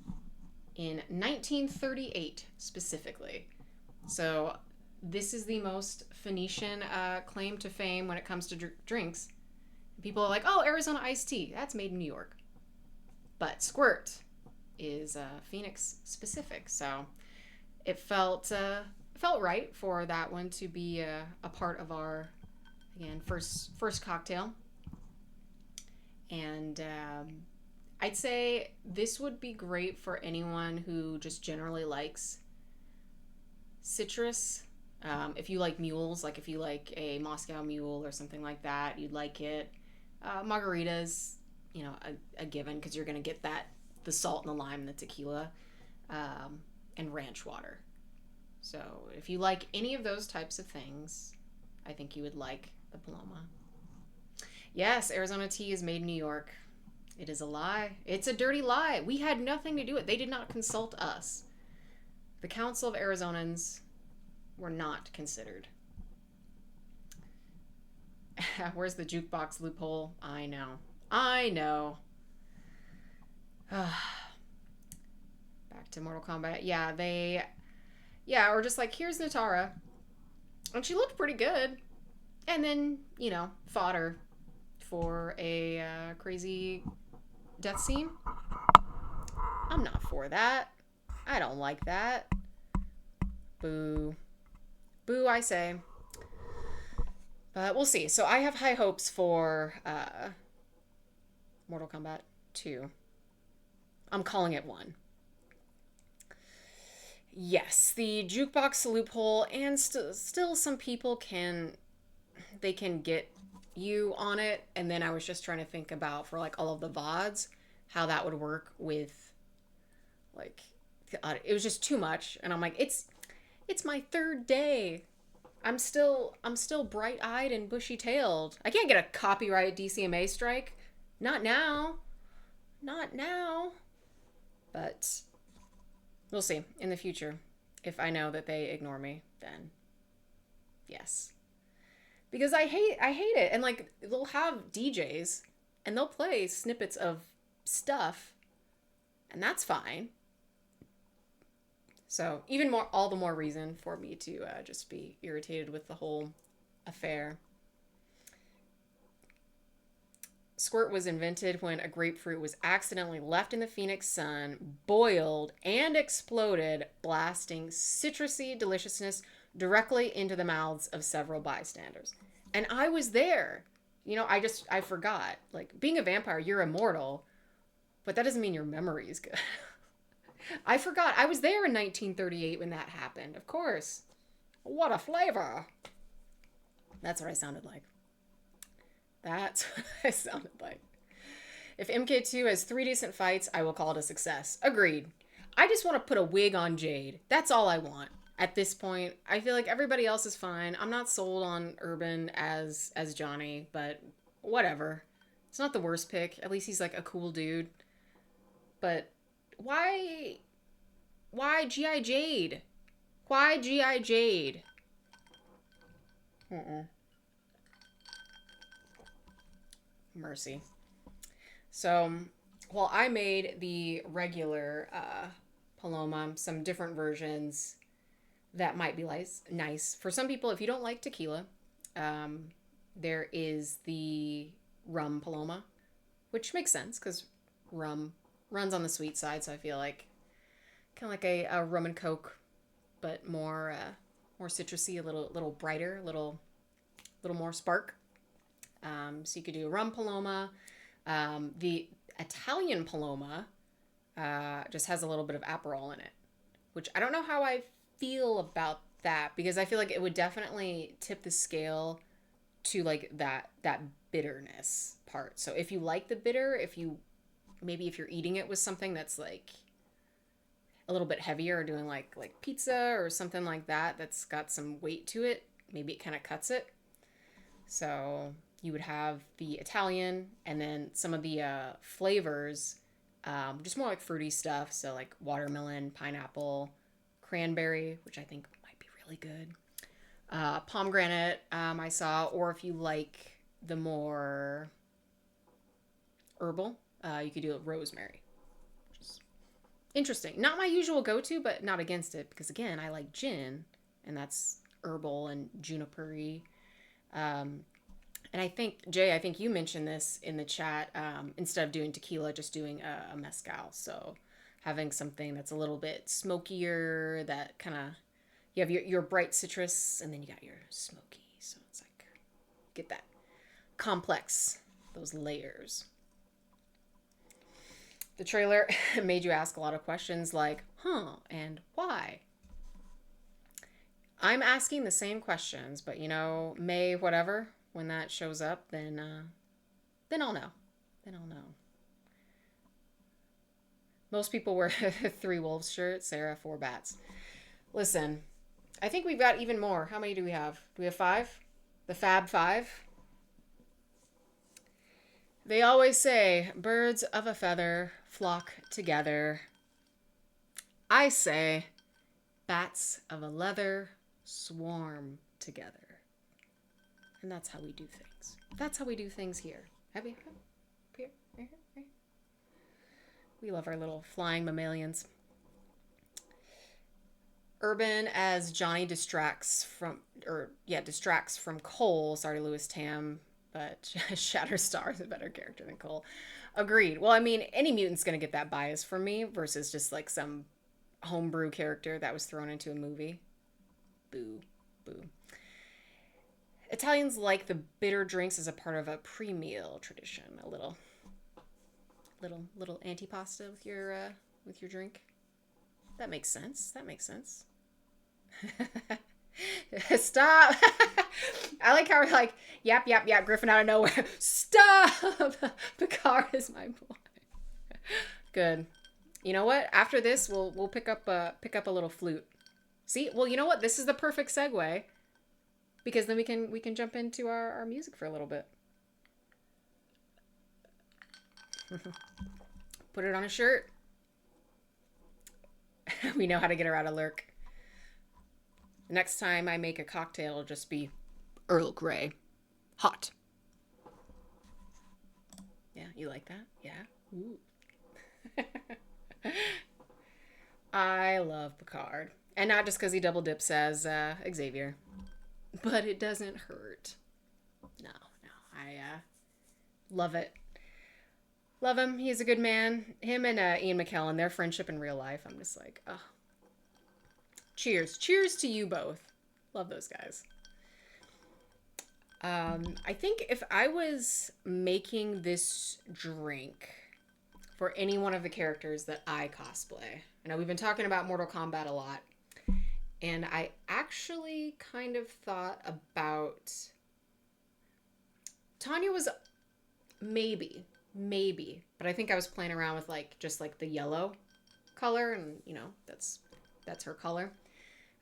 in 1938 specifically. So this is the most Phoenician claim to fame when it comes to drinks. People are like, oh, Arizona iced tea, that's made in New York. But squirt is Phoenix specific, so it felt right for that one to be a part of our, again, first cocktail. And I'd say this would be great for anyone who just generally likes citrus. If you like mules, like if you like a Moscow mule or something like that, you'd like it. Margaritas, a given, because you're going to get the salt and the lime and the tequila, and ranch water. So if you like any of those types of things, I think you would like the Paloma. Yes, Arizona tea is made in New York. It is a lie. It's a dirty lie. We had nothing to do with it. They did not consult us. The Council of Arizonans were not considered. Where's the jukebox loophole? I know. Back to Mortal Kombat. Yeah, or just like, here's Natara. And she looked pretty good. And then, fodder for a crazy death scene. I'm not for that. I don't like that. Boo. Boo, I say. But we'll see. So I have high hopes for Mortal Kombat 2. I'm calling it 1. Yes, the jukebox loophole, and still some people can get you on it. And then I was just trying to think about, for like all of the VODs, how that would work with, like, it was just too much. And I'm like, it's my third day. I'm still bright-eyed and bushy-tailed. I can't get a copyright DCMA strike. Not now. But we'll see in the future. If I know that they ignore me, then yes. Because I hate it. And like, they'll have DJs and they'll play snippets of stuff, and that's fine. So all the more reason for me to just be irritated with the whole affair. Squirt was invented when a grapefruit was accidentally left in the Phoenix sun, boiled, and exploded, blasting citrusy deliciousness directly into the mouths of several bystanders. And I was there. You know, I forgot. Like, being a vampire, you're immortal, but that doesn't mean your memory is good. I forgot. I was there in 1938 when that happened. Of course. What a flavor. That's what I sounded like. That's what I sounded like. If MK2 has 3 decent fights, I will call it a success. Agreed. I just want to put a wig on Jade. That's all I want. At this point, I feel like everybody else is fine. I'm not sold on Urban as Johnny, but whatever. It's not the worst pick. At least he's like a cool dude. But why GI Jade? Why GI Jade? Mercy. So, well, I made the regular Paloma, some different versions that might be nice. For some people, if you don't like tequila, there is the rum Paloma, which makes sense because rum runs on the sweet side. So I feel like kind of like a rum and coke, but more citrusy, a little brighter, a little more spark. So you could do a rum Paloma. The Italian Paloma just has a little bit of Aperol in it, which I don't know how I feel about that, because I feel like it would definitely tip the scale to like that bitterness part. So if you like the bitter, if you're eating it with something that's like a little bit heavier, or doing like pizza or something like that that's got some weight to it, maybe it kind of cuts it. So you would have the Italian, and then some of the flavors, just more like fruity stuff. So like watermelon, pineapple, cranberry, which I think might be really good. Pomegranate, I saw, or if you like the more herbal, you could do it rosemary. Which is interesting. Not my usual go-to, but not against it, because again, I like gin, and that's herbal and juniper-y. And I think, Jay, you mentioned this in the chat, instead of doing tequila, just doing a mezcal. So having something that's a little bit smokier, that kind of, you have your bright citrus, and then you got your smoky. So it's like, get that complex, those layers. The trailer made you ask a lot of questions like, and why? I'm asking the same questions, but May, whatever, when that shows up, then I'll know. Then I'll know. Most people wear 3 wolves shirts, Sarah 4 bats. Listen, I think we've got even more. How many do we have? Do we have 5? The Fab 5? They always say, birds of a feather flock together. I say, bats of a leather swarm together. And that's how we do things. That's how we do things here. Here. We love our little flying mammalians. Urban as Johnny distracts from Cole. Sorry, Louis Tam, but Shatterstar is a better character than Cole. Agreed. Well, I mean, any mutant's gonna get that bias from me versus just like some homebrew character that was thrown into a movie. Boo. Italians like the bitter drinks as a part of a pre-meal tradition. A little antipasta with your drink. That makes sense. Stop. I like how we're like, yap, Griffin out of nowhere. Stop. Picard is my boy. Good. You know what? After this, we'll pick up a little flute. See? Well, you know what? This is the perfect segue, because then we can jump into our music for a little bit. Put it on a shirt. We know how to get her out of lurk. Next time I make a cocktail, it'll just be Earl Grey. Hot. Yeah, you like that? Yeah? Ooh. I love Picard. And not just because he double dips as Xavier. But it doesn't hurt. No. I love it. Love him. He's a good man. Him and Ian McKellen, their friendship in real life, I'm just like, oh. Cheers. Cheers to you both. Love those guys. I think if I was making this drink for any one of the characters that I cosplay, I know we've been talking about Mortal Kombat a lot, and I actually kind of thought about Tanya was maybe, but I think I was playing around with like just like the yellow color, and you know that's her color.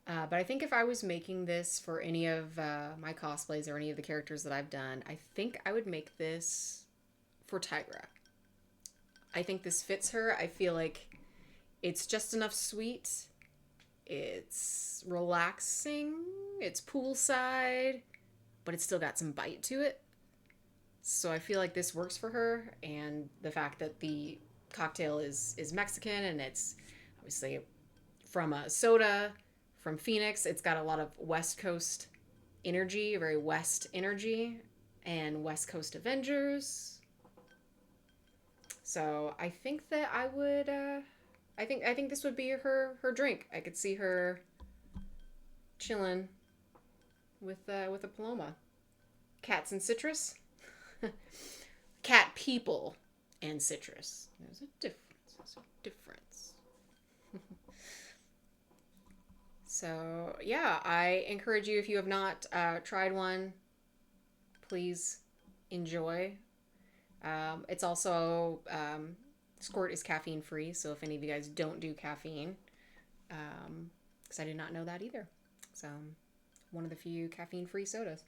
But I think if I was making this for any of my cosplays or any of the characters that I've done, I think I would make this for Tigra. I think this fits her. I feel like it's just enough sweet. It's relaxing. It's poolside, but it's still got some bite to it. So I feel like this works for her, and the fact that the cocktail is Mexican and it's obviously from a soda from Phoenix. It's got a lot of West Coast energy, very West energy, and West Coast Avengers. So I think that I would. I think this would be her drink. I could see her chilling with a Paloma. Cats and citrus. Cat people and citrus. There's a difference. There's a difference. So yeah, I encourage you, if you have not tried one, please enjoy. It's also Squirt is caffeine free, so if any of you guys don't do caffeine, because I did not know that either. So one of the few caffeine free sodas.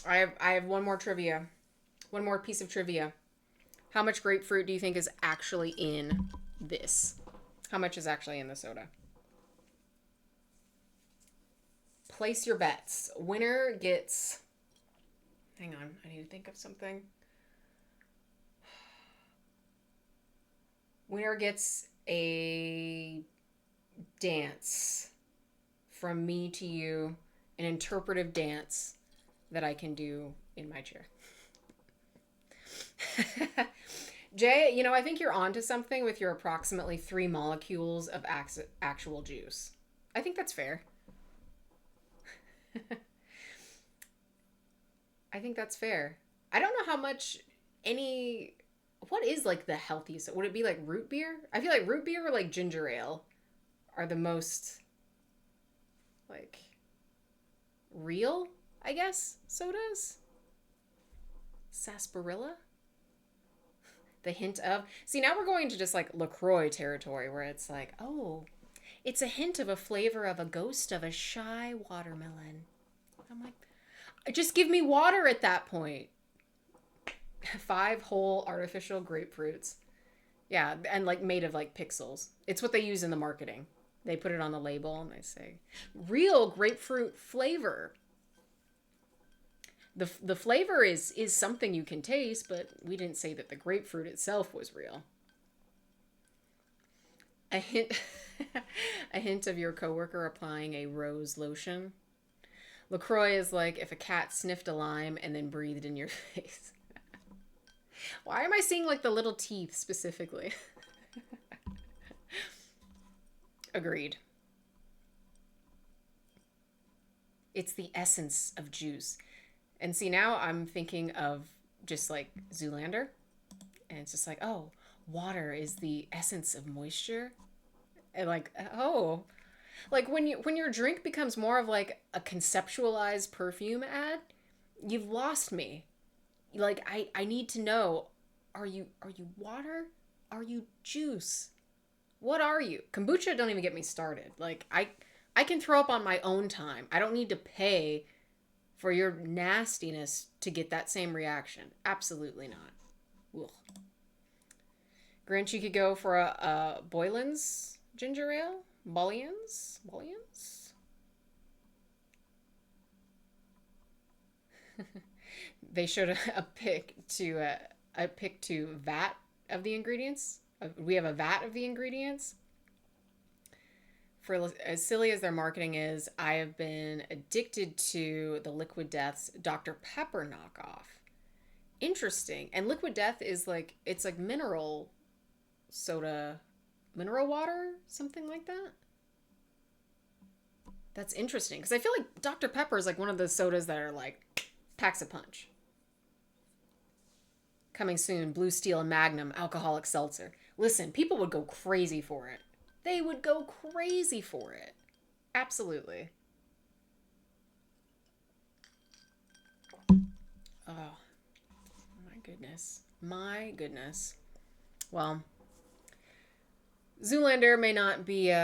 I have one more trivia. One more piece of trivia. How much grapefruit do you think is actually in this? How much is actually in the soda? Place your bets. Winner gets... Hang on, I need to think of something. Winner gets a dance from me to you, an interpretive dance that I can do in my chair. Jay, you know, I think you're onto something with your approximately 3 molecules of actual juice. I think that's fair. I think that's fair. I don't know how much what is like the healthiest? Would it be like root beer? I feel like root beer or like ginger ale are the most like real, I guess, sodas. Sarsaparilla? The hint of... See, now we're going to just like LaCroix territory where it's like, oh, it's a hint of a flavor of a ghost of a shy watermelon. I'm like, just give me water at that point. 5 whole artificial grapefruits. Yeah, and like made of like pixels. It's what they use in the marketing. They put it on the label and they say, real grapefruit flavor. The flavor is something you can taste, but we didn't say that the grapefruit itself was real. A hint, a hint of your coworker applying a rose lotion. LaCroix is like if a cat sniffed a lime and then breathed in your face. Why am I seeing like the little teeth specifically? Agreed. It's the essence of juice. And see, now I'm thinking of just like Zoolander. And it's just like, oh, water is the essence of moisture. And like, oh, like when your drink becomes more of like a conceptualized perfume ad, you've lost me. Like I need to know, are you water? Are you juice? What are you? Kombucha, don't even get me started. Like I can throw up on my own time. I don't need to pay for your nastiness to get that same reaction. Absolutely not. Ugh. Grinch, you could go for a Boylan's ginger ale? Bollians? They showed a pic to vat of the ingredients. We have a vat of the ingredients. For as silly as their marketing is, I have been addicted to the Liquid Death's Dr. Pepper knockoff. Interesting. And Liquid Death is like, it's like mineral soda, mineral water, something like that. That's interesting because I feel like Dr. Pepper is like one of those sodas that are like packs a punch. Coming soon, Blue Steel and Magnum alcoholic seltzer. Listen, people would go crazy for it. They would go crazy for it. Absolutely. Oh, my goodness. My goodness. Well, Zoolander may not be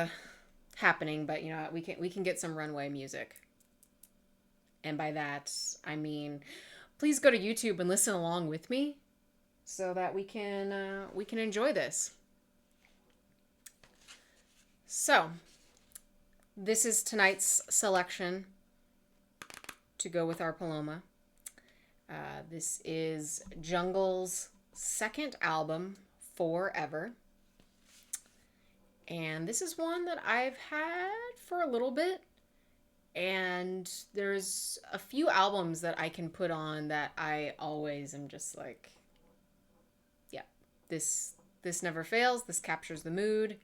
happening, but you know we can get some runway music. And by that, I mean please go to YouTube and listen along with me so that we can enjoy this. So, this is tonight's selection to go with our Paloma. This is Jungle's second album, Forever. And this is one that I've had for a little bit. And there's a few albums that I can put on that I always am just like, yeah, this never fails. This captures the mood.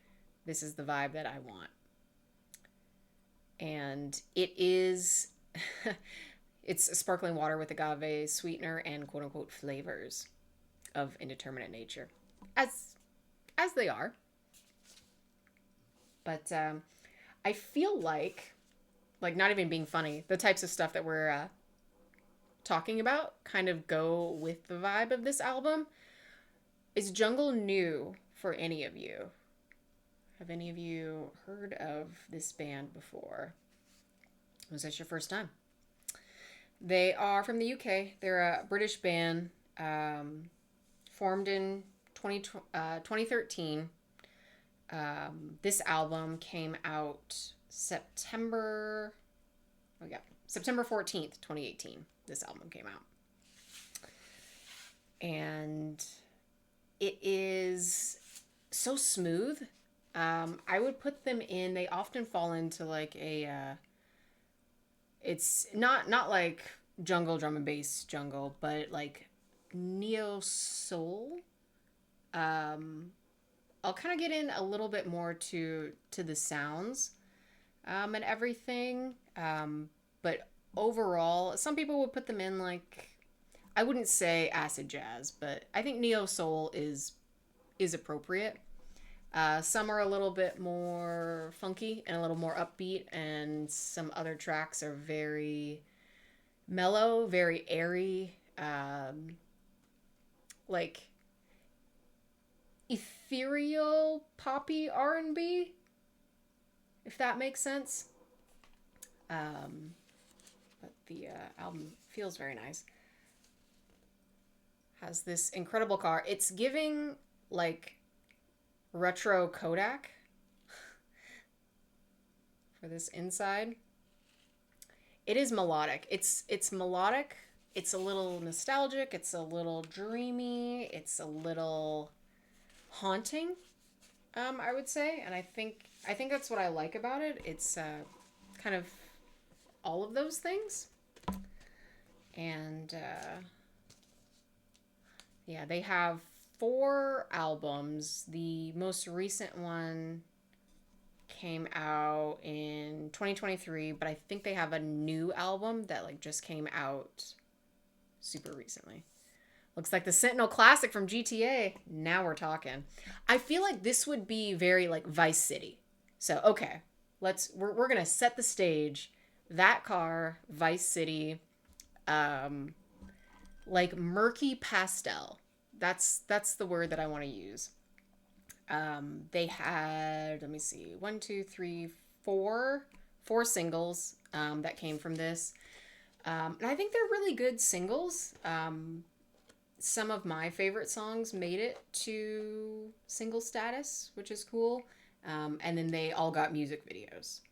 This is the vibe that I want. And it is it's sparkling water with agave sweetener and quote unquote flavors of indeterminate nature. As they are. But I feel like not even being funny, the types of stuff that we're talking about kind of go with the vibe of this album. Is Jungle new for any of you? Have any of you heard of this band before? Was this your first time? They are from the UK. They're a British band formed in 2013. This album came out September 14th, 2018. This album came out. And it is so smooth. I would put them in, they often fall into like it's not like jungle drum and bass jungle, but like neo soul. I'll kind of get in a little bit more to the sounds and everything. But overall, some people would put them in like, I wouldn't say acid jazz, but I think neo soul is appropriate. Some are a little bit more funky and a little more upbeat, and some other tracks are very mellow, very airy, like ethereal poppy R&B, if that makes sense. But the album feels very nice. Has this incredible car. It's giving like retro Kodak for this inside. It is melodic. It's melodic. It's a little nostalgic. It's a little dreamy. It's a little haunting, I would say. And I think that's what I like about it. It's kind of all of those things. And yeah, they have 4 albums. The most recent one came out in 2023, but I think they have a new album that like just came out super recently. Looks like the Sentinel Classic from GTA. Now we're talking. I feel like this would be very like Vice City. So, okay, we're going to set the stage. That car, Vice City, like murky pastel. That's the word that I want to use. They had, let me see, 4 singles that came from this. And I think they're really good singles. Some of my favorite songs made it to single status, which is cool. And then they all got music videos.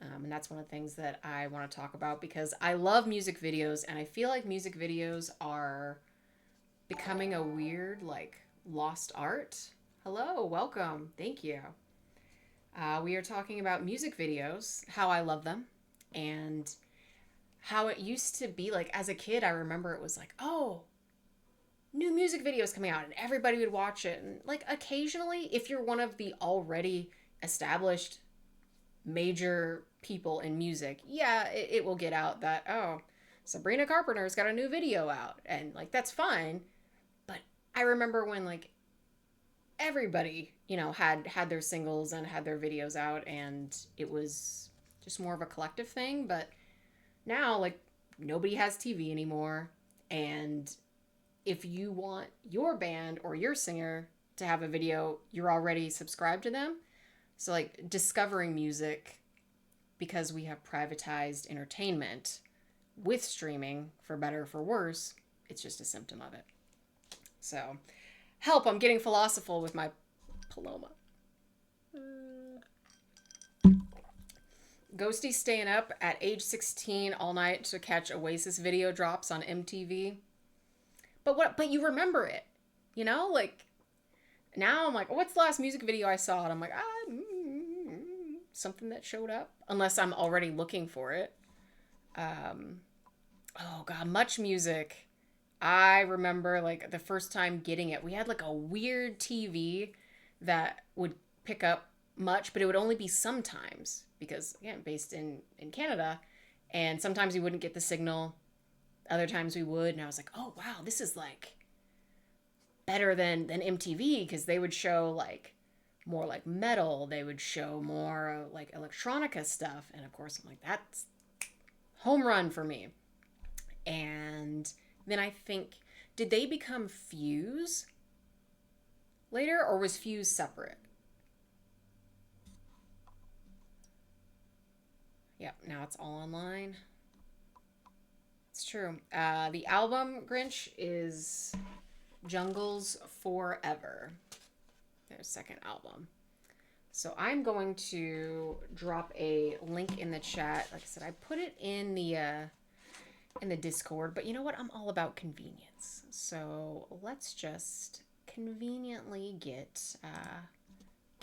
And that's one of the things that I want to talk about because I love music videos, and I feel like music videos are becoming a weird, like, lost art. Hello, welcome. Thank you. We are talking about music videos, how I love them, and how it used to be. Like, as a kid, I remember it was like, oh, new music videos coming out, and everybody would watch it. And, like, occasionally, if you're one of the already established major people in music, yeah, it will get out that, oh, Sabrina Carpenter's got a new video out, and like that's fine. But I remember when like everybody, had their singles and had their videos out, and it was just more of a collective thing. But now, like, nobody has TV anymore, and if you want your band or your singer to have a video, you're already subscribed to them. So like discovering music, because we have privatized entertainment with streaming, for better or for worse, it's just a symptom of it. So, help, I'm getting philosophical with my Paloma. Ghosty staying up at age 16 all night to catch Oasis video drops on MTV. But you remember it, like now I'm like, what's the last music video I saw? And I'm like, something that showed up, unless I'm already looking for it. Oh God, Much Music. I remember like the first time getting it, we had like a weird TV that would pick up Much, but it would only be sometimes, because again, based in Canada, and sometimes we wouldn't get the signal, other times we would, and I was like, oh wow, this is like better than MTV, because they would show like more like metal, they would show more like electronica stuff, and of course I'm like, that's home run for me. And then I think, did they become Fuse later, or was Fuse separate? Yep, now it's all online. It's true. The album Grinch is Jungles Forever, their second album. So I'm going to drop a link in the chat. Like I said, I put it in the Discord, but you know what? I'm all about convenience. So let's just conveniently get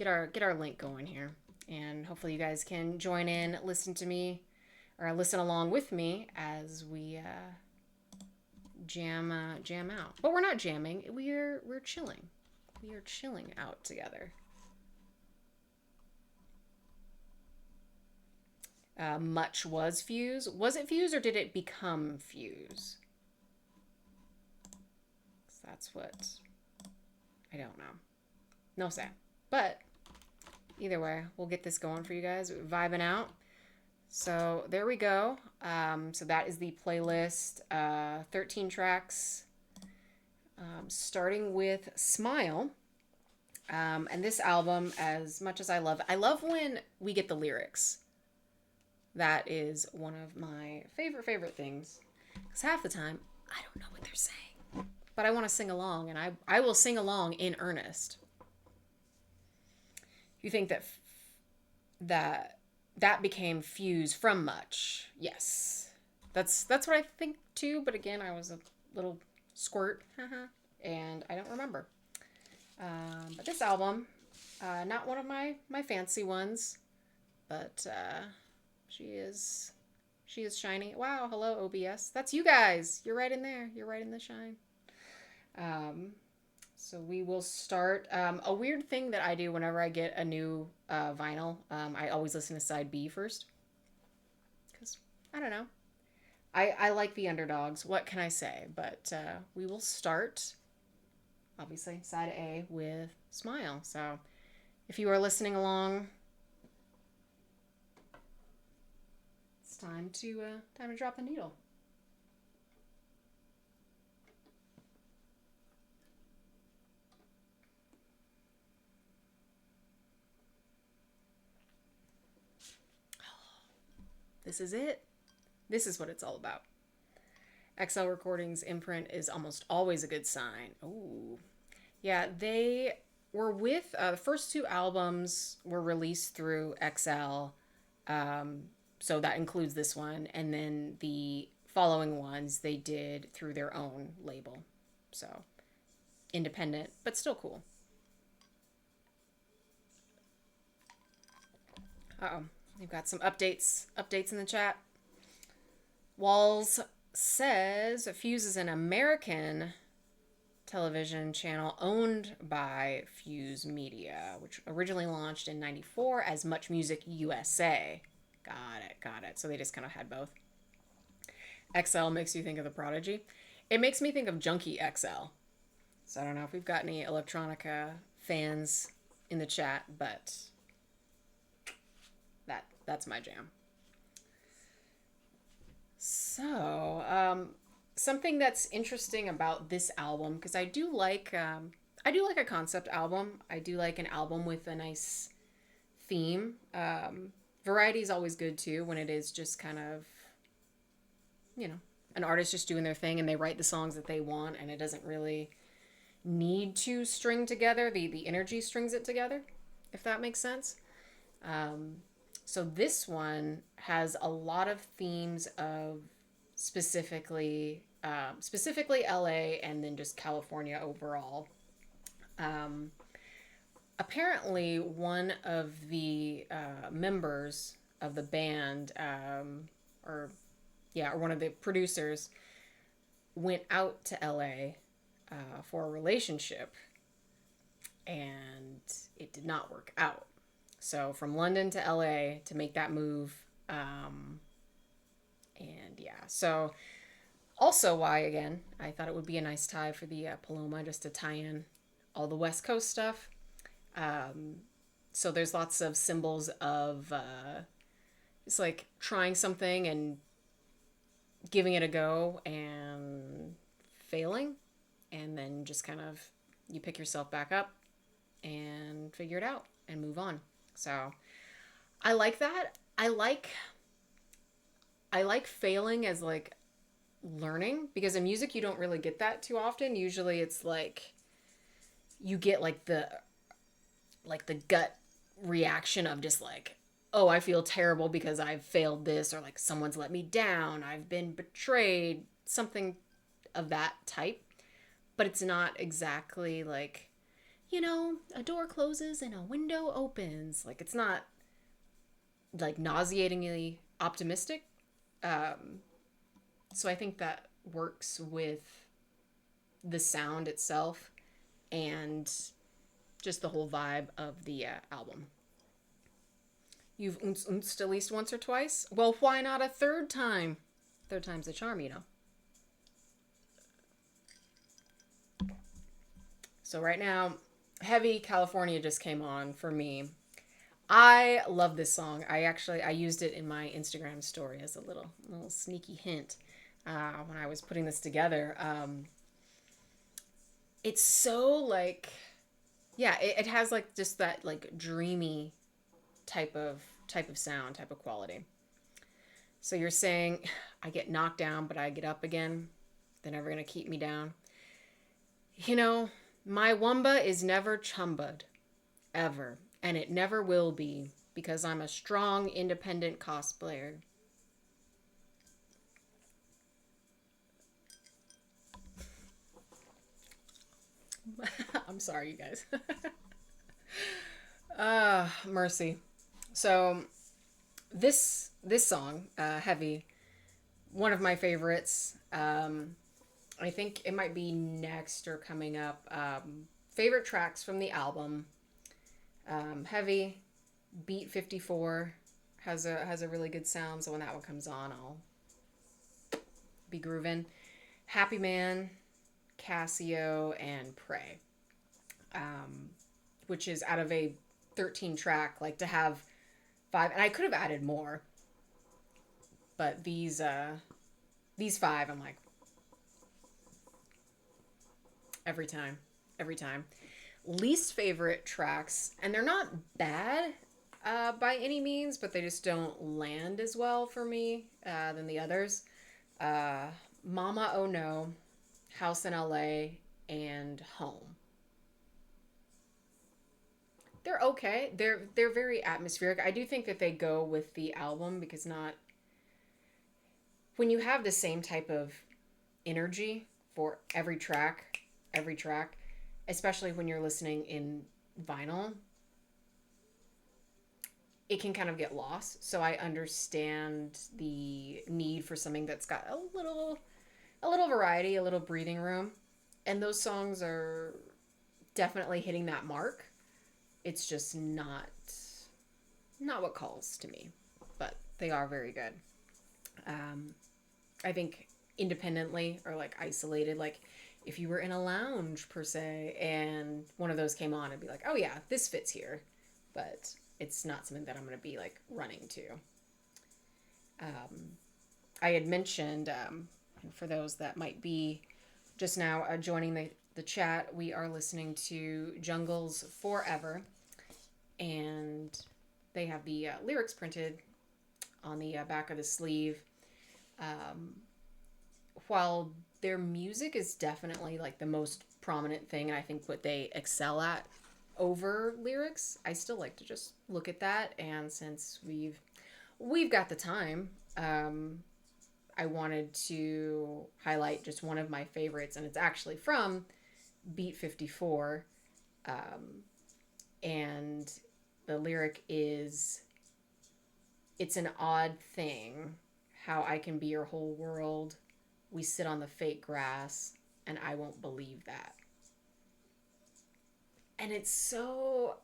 our link going here, and hopefully you guys can join in, listen to me, or listen along with me as we jam out. But we're not jamming. We're chilling. We are chilling out together. Much was Fuse. Was it Fuse, or did it become Fuse? That's what I don't know. No say. But either way, we'll get this going for you guys. Vibing out. So there we go. So that is the playlist. 13 tracks. Starting with Smile. And this album, as much as I love when we get the lyrics. That is one of my favorite things. Because half the time, I don't know what they're saying. But I want to sing along, and I will sing along in earnest. You think that became Fuse from Much? Yes. That's what I think too, but again, I was a little squirt, and I don't remember. But this album, not one of my fancy ones, but she is shiny. Wow, hello OBS. That's you guys. You're right in there. You're right in the shine. So we will start. A weird thing that I do whenever I get a new vinyl, I always listen to side B first. Because, I don't know. I like the underdogs. What can I say? But we will start, obviously, side A with Smile. So if you are listening along, it's time to drop the needle. This is it. This is what it's all about. XL Recordings imprint is almost always a good sign. Ooh. Yeah, they were with, the first two albums were released through XL. So that includes this one. And then the following ones they did through their own label. So independent, but still cool. Uh-oh. We've got some updates in the chat. Walls says Fuse is an American television channel owned by Fuse Media, which originally launched in 94 as Much Music USA. Got it. So they just kind of had both. XL makes you think of the Prodigy. It makes me think of Junkie XL. So I don't know if we've got any electronica fans in the chat, but that's my jam. So, something that's interesting about this album, because I do like a concept album. I do like an album with a nice theme. Variety is always good too when it is just kind of, you know, an artist just doing their thing and they write the songs that they want and it doesn't really need to string together. The energy strings it together, if that makes sense. So this one has a lot of themes of specifically LA and then just California overall. Apparently, one of the members of the band, or one of the producers, went out to LA for a relationship, and it did not work out. So from London to LA to make that move, so also why, again, I thought it would be a nice tie for the Paloma, just to tie in all the West Coast stuff. So there's lots of symbols of it's like trying something and giving it a go and failing, and then just kind of you pick yourself back up and figure it out and move on. So I like that. I like failing as like learning, because in music you don't really get that too often. Usually it's like you get like the gut reaction of just like, oh, I feel terrible because I've failed this, or like someone's let me down, I've been betrayed, something of that type. But it's not exactly like, a door closes and a window opens. Like, it's not like nauseatingly optimistic. So I think that works with the sound itself and just the whole vibe of the album. You've unced at least once or twice? Well, why not a third time? Third time's the charm, So right now, Heavy California just came on for me. I love this song. I used it in my Instagram story as a little sneaky hint when I was putting this together. It's so like, it has like just that like dreamy type of sound, type of quality. So you're saying, I get knocked down, but I get up again. They're never gonna keep me down. My wumba is never chumba'd, ever, and it never will be, because I'm a strong, independent cosplayer. I'm sorry, you guys. Mercy. So, this song, Heavy, one of my favorites. I think it might be next or coming up. Favorite tracks from the album. Heavy, Beat 54 has a really good sound. So when that one comes on, I'll be grooving. Happy Man, Casio, and Pray. Which is out of a 13 track, like to have 5, and I could have added more. But these 5, I'm like, every time. Least favorite tracks, and they're not bad by any means, but they just don't land as well for me than the others. Mama Oh No, House in LA, and Home. They're okay. They're very atmospheric. I do think that they go with the album, because when you have the same type of energy for every track, especially when you're listening in vinyl, it can kind of get lost. So I understand the need for something that's got a little variety, a little breathing room. And those songs are definitely hitting that mark. It's just not what calls to me, but they are very good. Um, I think independently or like isolated, like if you were in a lounge per se and one of those came on, I'd be like, oh yeah, this fits here. But it's not something that I'm going to be like running to. Um, I had mentioned, for those that might be just now joining the chat, we are listening to Jungle's Forever, and they have the lyrics printed on the back of the sleeve. Um, while their music is definitely like the most prominent thing, and I think what they excel at over lyrics, I still like to just look at that. And since we've got the time, I wanted to highlight just one of my favorites, and it's actually from Beat 54. Um, and the lyric is, "It's an odd thing how I can be your whole world. We sit on the fake grass, and I won't believe that." And it's so,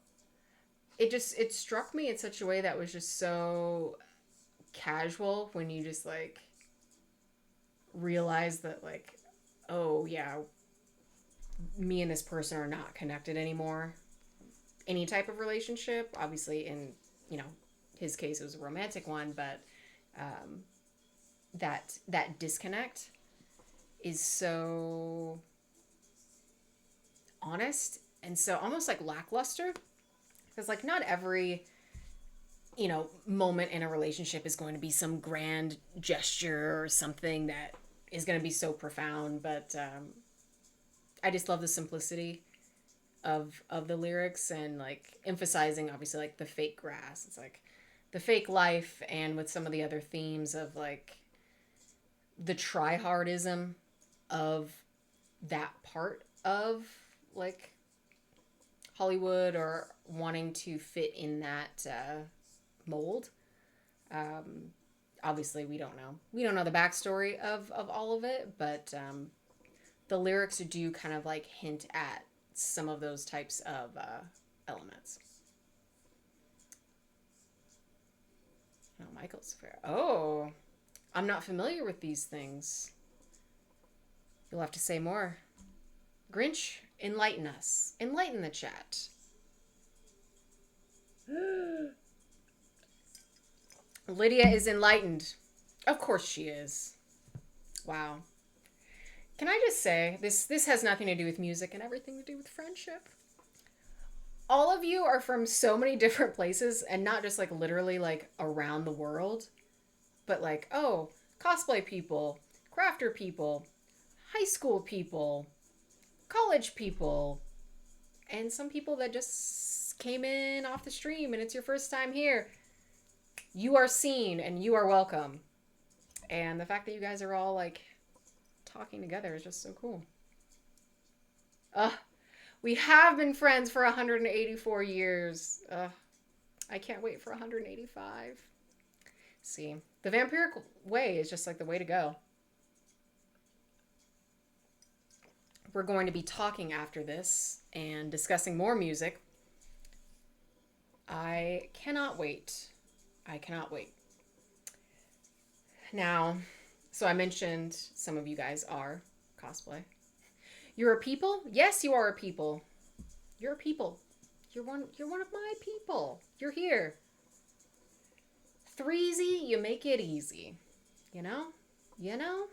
it struck me in such a way that was just so casual when you just like realize that, like, oh yeah, me and this person are not connected anymore. Any type of relationship, obviously in, you know, his case it was a romantic one, but um, that disconnect is so honest and so almost like lackluster, because like not every, you know, moment in a relationship is going to be some grand gesture or something that is going to be so profound, but I just love the simplicity of the lyrics, and like emphasizing obviously like the fake grass. It's like the fake life, and with some of the other themes of like the tryhardism of that part of like Hollywood, or wanting to fit in that mold. Um, Obviously, we don't know the backstory of all of it, but the lyrics do kind of like hint at some of those types of elements. Oh, Michael's fair. Oh, I'm not familiar with these things. You'll have to say more. Grinch, enlighten us. Enlighten the chat. Lydia is enlightened. Of course she is. Wow. Can I just say, this has nothing to do with music and everything to do with friendship. All of you are from so many different places, and not just like literally like around the world, but like, oh, cosplay people, crafter people, high school people, college people, and some people that just came in off the stream and it's your first time here. You are seen and you are welcome. And the fact that you guys are all like talking together is just so cool. We have been friends for 184 years. I can't wait for 185. See, the vampiric way is just like the way to go. We're going to be talking after this and discussing more music. I cannot wait. I cannot wait. Now, so I mentioned some of you guys are cosplay. You're a people? Yes, you are a people. You're a people. You're one of my people. You're here. Threezy, you make it easy. You know? You know?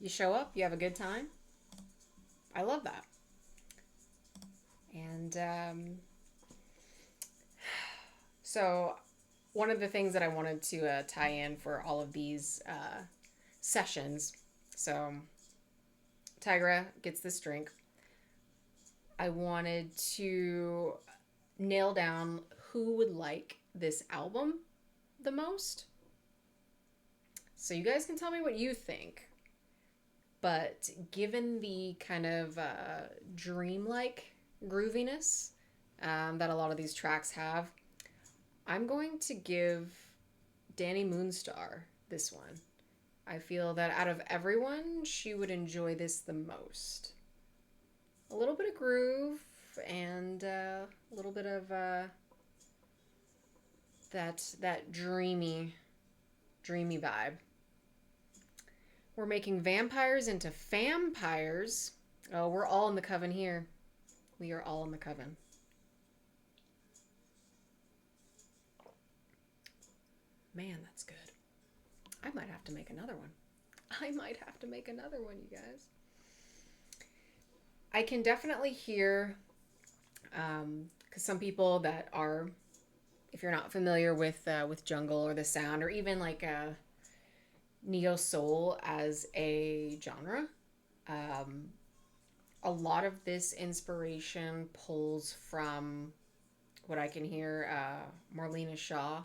You show up, you have a good time. I love that. And so one of the things that I wanted to tie in for all of these sessions, so Tigra gets this drink. I wanted to nail down who would like this album the most. So you guys can tell me what you think. But given the kind of dreamlike grooviness that a lot of these tracks have, I'm going to give Danny Moonstar this one. I feel that out of everyone, she would enjoy this the most. a little bit of groove and a little bit of that dreamy vibe. We're making vampires into vampires. Oh, we're all in the coven here. We are all in the coven. Man, that's good. I might have to make another one. You guys. I can definitely hear, because some people that are, if you're not familiar with jungle or the sound, or even like neo soul as a genre, a lot of this inspiration pulls from what I can hear, Marlena Shaw,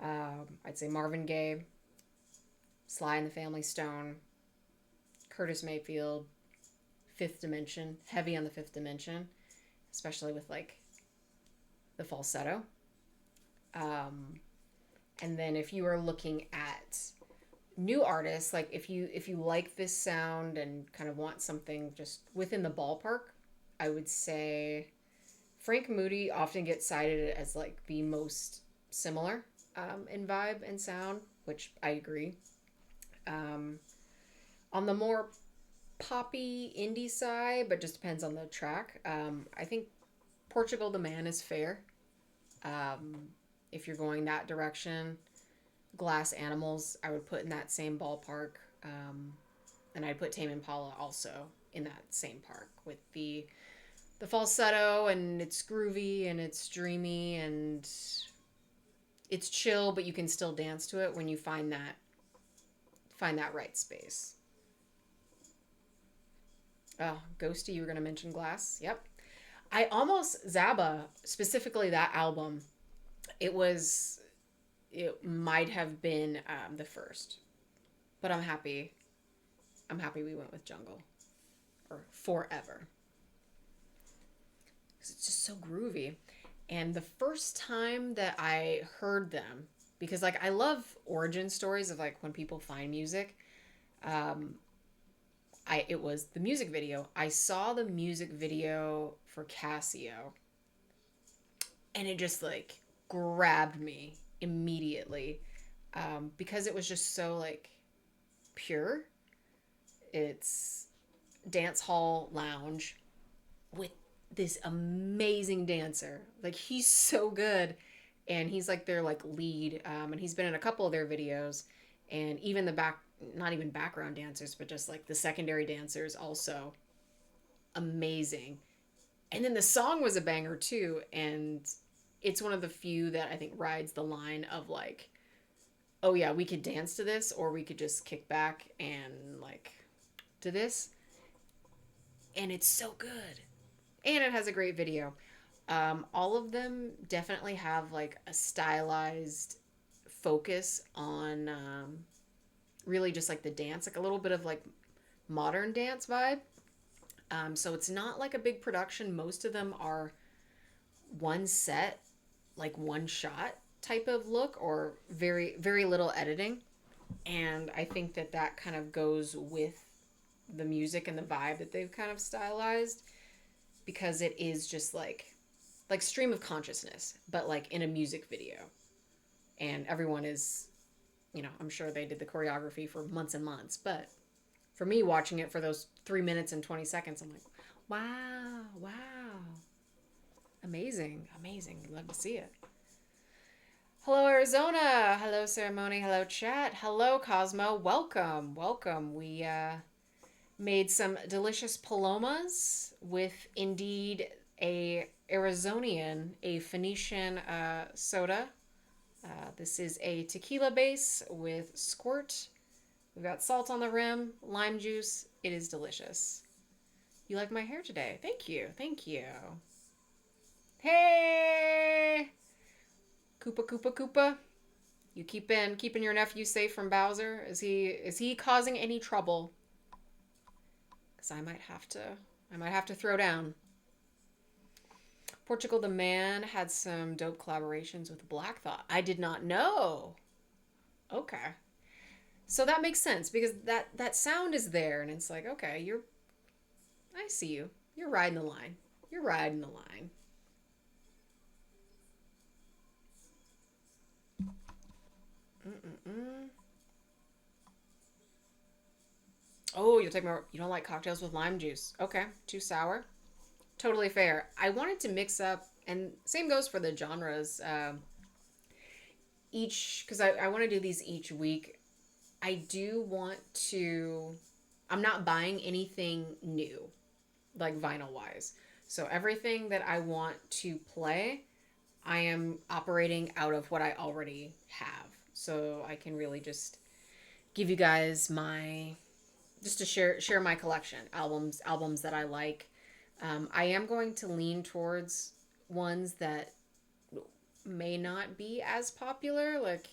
I'd say Marvin Gaye, Sly and the Family Stone, Curtis Mayfield, Fifth Dimension, heavy on the Fifth Dimension, especially with like the falsetto. And then if you are looking at new artists, like if you like this sound and kind of want something just within the ballpark, I would say Frank Moody often gets cited as like the most similar in vibe and sound, which I agree. On the more poppy indie side, but just depends on the track, I think Portugal the Man is fair. If you're going that direction, Glass Animals I would put in that same ballpark, and I'd put Tame Impala also in that same park with the falsetto, and it's groovy and it's dreamy and it's chill, but you can still dance to it when you find that right space. Oh, Ghosty, you were going to mention Glass. Yep. I almost, Zaba, specifically that album, it might have been the first. But I'm happy we went with Jungle. Or Forever. It's just so groovy. And the first time that I heard them, because like I love origin stories of like when people find music, it was the music video. I saw the music video for Casio, and it just like grabbed me immediately, because it was just so like pure. It's dance hall lounge with this amazing dancer. Like he's so good, and he's like their like lead, and he's been in a couple of their videos, and even not even background dancers, but just like the secondary dancers also amazing. And then the song was a banger too, and it's one of the few that I think rides the line of like, oh yeah, we could dance to this, or we could just kick back and like to this. And it's so good. And it has a great video. All of them definitely have like a stylized focus on really just like the dance, like a little bit of like modern dance vibe. So it's not like a big production. Most of them are one set, like one shot type of look, or very, very little editing. And I think that kind of goes with the music and the vibe that they've kind of stylized, because it is just like stream of consciousness, but like in a music video. And everyone is, I'm sure they did the choreography for months and months, but for me watching it for those 3 minutes and 20 seconds, I'm like, wow, amazing. Love to see it. Hello, Arizona. Hello, Ceremony. Hello, chat. Hello, Cosmo. Welcome. We made some delicious palomas with indeed a Arizonian, a Phoenician soda. This is a tequila base with squirt. We've got salt on the rim, lime juice. It is delicious. You like my hair today? Thank you. Hey! Koopa. You keeping your nephew safe from Bowser? Is he causing any trouble? Because I might have to throw down. Portugal the Man had some dope collaborations with Black Thought. I did not know. Okay. So that makes sense, because that sound is there, and it's like, okay, I see you. You're riding the line. You're riding the line. Mm-mm-mm. Oh, you'll take more. You don't like cocktails with lime juice. Okay, too sour. Totally fair. I wanted to mix up, and same goes for the genres. Each, because I want to do these each week. I do want to. I'm not buying anything new, like vinyl wise. So everything that I want to play, I am operating out of what I already have. So I can really just give you guys my just to share my collection albums that I like. I am going to lean towards ones that may not be as popular. Like,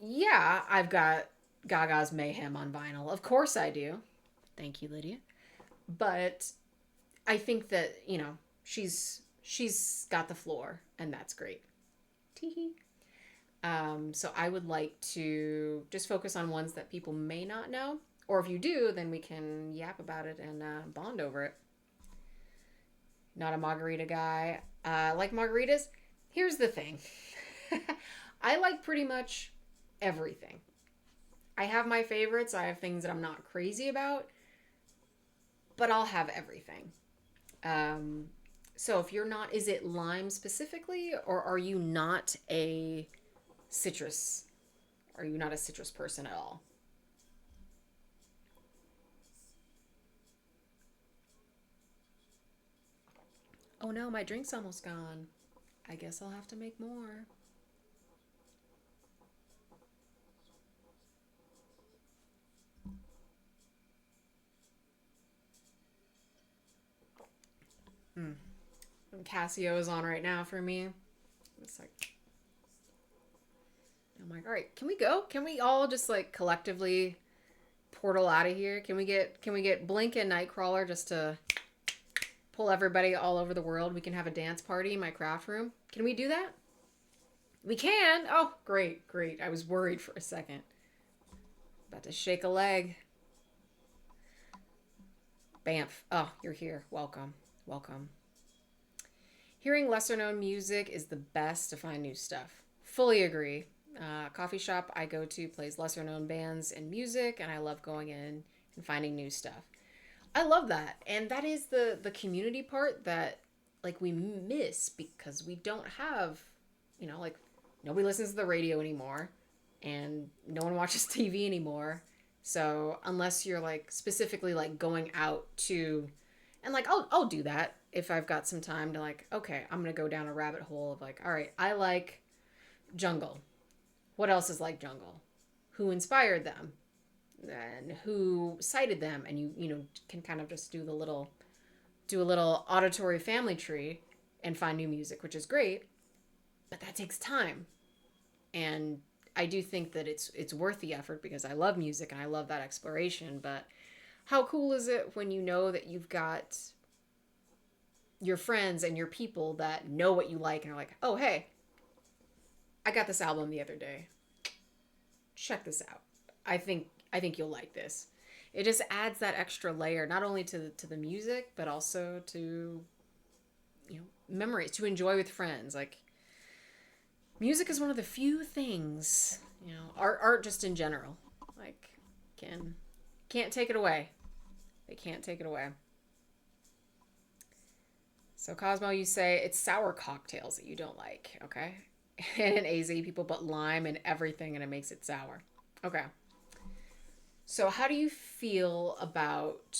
yeah, I've got Gaga's Mayhem on vinyl. Of course I do. Thank you, Lydia. But I think that, she's got the floor, and that's great. Teehee. So I would like to just focus on ones that people may not know. Or if you do, then we can yap about it and bond over it. Not a margarita guy. Like margaritas? Here's the thing. I like pretty much everything. I have my favorites. I have things that I'm not crazy about, but I'll have everything. Um, so if you're not, is it lime specifically, or are you not a citrus? Are you not a citrus person at all? Oh no, my drink's almost gone. I guess I'll have to make more. Hmm. Casio is on right now for me. It's like I'm like, all right, can we go? Can we all just like collectively portal out of here? Can we get Blink and Nightcrawler just to pull everybody all over the world? We can have a dance party in my craft room. Can we do that? We can. Oh, great, great. I was worried for a second. About to shake a leg. Bamf. Oh, you're here. Welcome. Welcome. Hearing lesser known music is the best to find new stuff. Fully agree. Coffee shop I go to plays lesser known bands and music, and I love going in and finding new stuff. I love that, and that is the community part that like we miss because we don't have, like nobody listens to the radio anymore, and no one watches TV anymore. So unless you're like specifically like going out to, and like I'll do that if I've got some time to like, okay, I'm gonna go down a rabbit hole of like, all right, I like jungle. What else is like jungle? Who inspired them? And who cited them? And you can kind of just do a little auditory family tree and find new music, which is great, but that takes time. And I do think that it's worth the effort because I love music and I love that exploration, but how cool is it when you know that you've got your friends and your people that know what you like and are like, "Oh, hey, I got this album the other day. Check this out. I think you'll like this." It just adds that extra layer, not only to the music, but also to memories to enjoy with friends. Like music is one of the few things, art just in general, like can can't take it away. They can't take it away. So Cosmo, you say it's sour cocktails that you don't like, okay? And AZ people put lime and everything and it makes it sour. Okay. So how do you feel about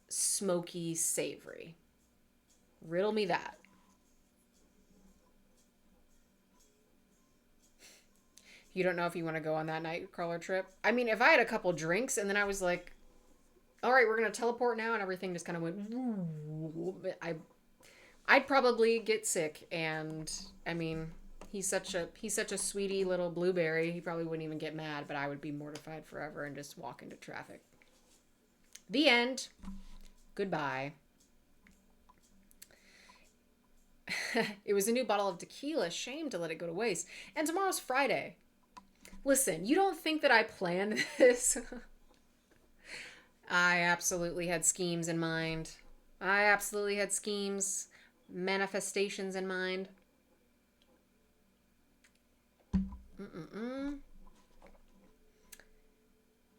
smoky savory? Riddle me that. You don't know if you want to go on that nightcrawler trip? I mean, if I had a couple drinks and then I was like, all right, we're going to teleport now, and everything just kind of went, I'd probably get sick. And I mean, he's such a sweetie little blueberry. He probably wouldn't even get mad, but I would be mortified forever and just walk into traffic. The end. Goodbye. It was a new bottle of tequila. Shame to let it go to waste. And tomorrow's Friday. Listen, you don't think that I planned this? I absolutely had schemes in mind. I absolutely had schemes, manifestations in mind. Mm-mm-mm.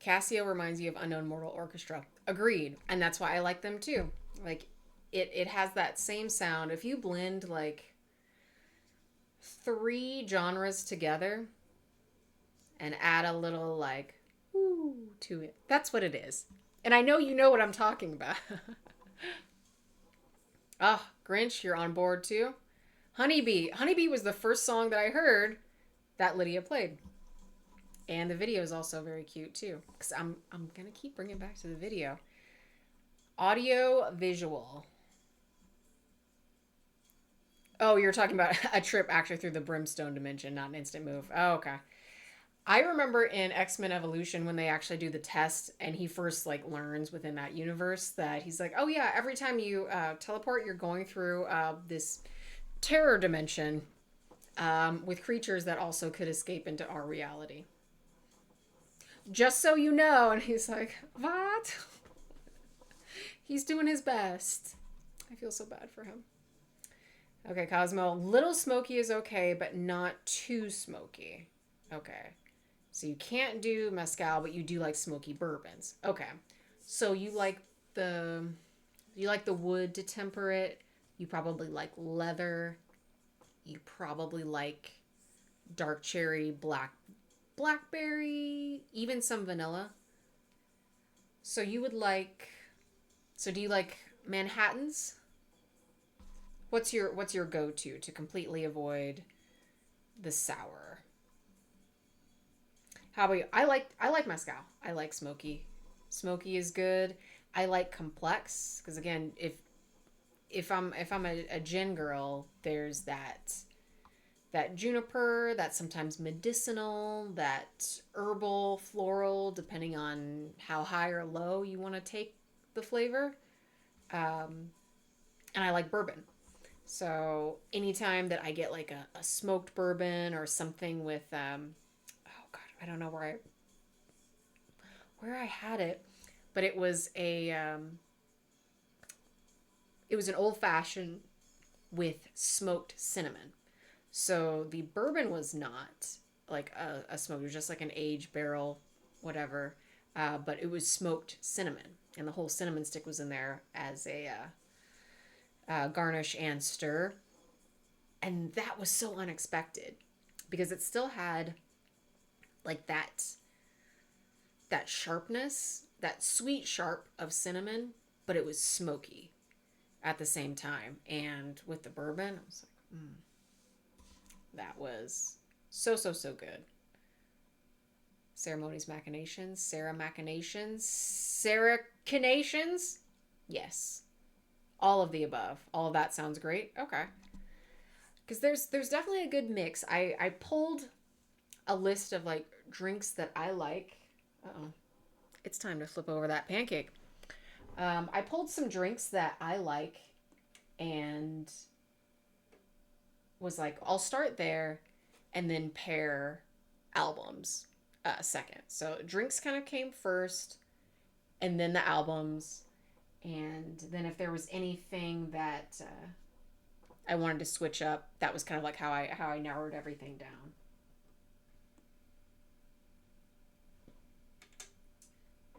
Casio reminds you of Unknown Mortal Orchestra. Agreed. And that's why I like them too. Like, it has that same sound. If you blend like three genres together and add a little like ooh to it, that's what it is. And I know you know what I'm talking about. Oh, Grinch, you're on board too? Honeybee. Honeybee was the first song that I heard that Lydia played. And the video is also very cute too. Because I'm going to keep bringing back to the video. Audio visual. Oh, you're talking about a trip actually through the brimstone dimension, not an instant move. Oh, okay. I remember in X-Men Evolution when they actually do the test and he first like learns within that universe that he's like, oh yeah, every time you teleport, you're going through this terror dimension with creatures that also could escape into our reality. Just so you know. And he's like, what? He's doing his best. I feel so bad for him. Okay, Cosmo. Little smoky is okay, but not too smoky. Okay. So you can't do mezcal, but you do like smoky bourbons. Okay. So the you like the wood to temper it. You probably like leather. You probably like dark cherry, blackberry, even some vanilla. So you would like so do you like Manhattans? What's your go-to to completely avoid the sour? How about you? I like mezcal. I like smoky. Smoky is good. I like complex because again, if I'm a gin girl, there's that juniper, that sometimes medicinal, that herbal, floral, depending on how high or low you want to take the flavor. Um, and I like bourbon. So anytime that I get like a smoked bourbon or something with oh god, I don't know where I had it, but it was an old fashioned with smoked cinnamon. So the bourbon was not like a smoke; it was just like an aged barrel, whatever. But it was smoked cinnamon, and the whole cinnamon stick was in there as a garnish and stir. And that was so unexpected because it still had like that sharpness, that sweet sharp of cinnamon, but it was smoky at the same time. And with the bourbon, I was like, that was so good. Ceremonies machinations, Sarah machinations, Sarah canations. Yes, all of the above. All of that sounds great. Okay, because there's definitely a good mix. I pulled a list of like drinks that I like. Uh-oh. It's time to flip over that pancake. I pulled some drinks that I like and was like, I'll start there and then pair albums second. So drinks kind of came first and then the albums. And then if there was anything that I wanted to switch up, that was kind of like how I narrowed everything down.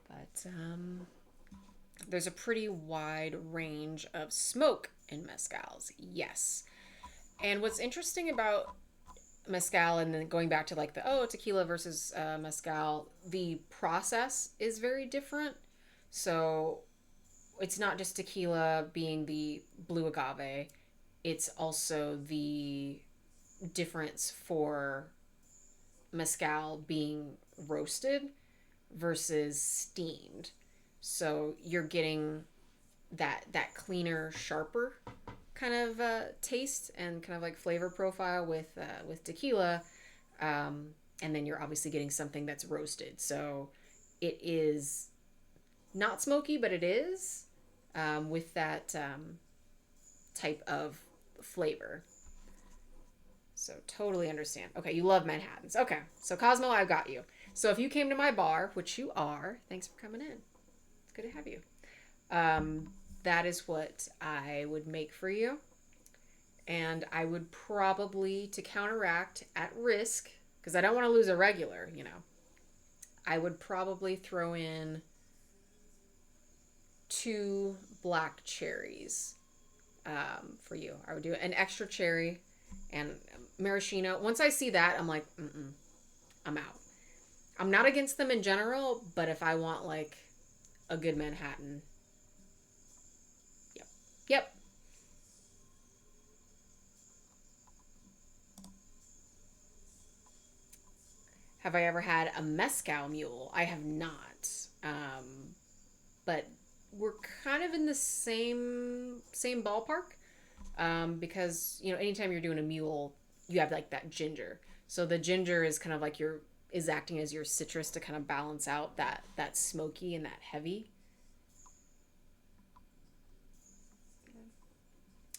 But there's a pretty wide range of smoke in mezcals. Yes. And what's interesting about mezcal and then going back to like the tequila versus mezcal, the process is very different. So it's not just tequila being the blue agave, it's also the difference for mezcal being roasted versus steamed. So you're getting that cleaner, sharper kind of taste and kind of like flavor profile with tequila, and then you're obviously getting something that's roasted. So it is not smoky, but it is with that type of flavor. So totally understand. Okay, you love Manhattans. Okay, so Cosmo, I've got you. So if you came to my bar, which you are, thanks for coming in. Good to have you. Um, that is what I would make for you. And I would probably, to counteract at risk, because I don't want to lose a regular, I would probably throw in two black cherries for you. I would do an extra cherry and maraschino. Once I see that, I'm like, I'm out. I'm not against them in general, but if I want like a good Manhattan, yep, yep. Have I ever had a mezcal mule? I have not. But we're kind of in the same ballpark. Because anytime you're doing a mule, you have like that ginger. So the ginger is kind of like is acting as your citrus to kind of balance out that smoky and that heavy.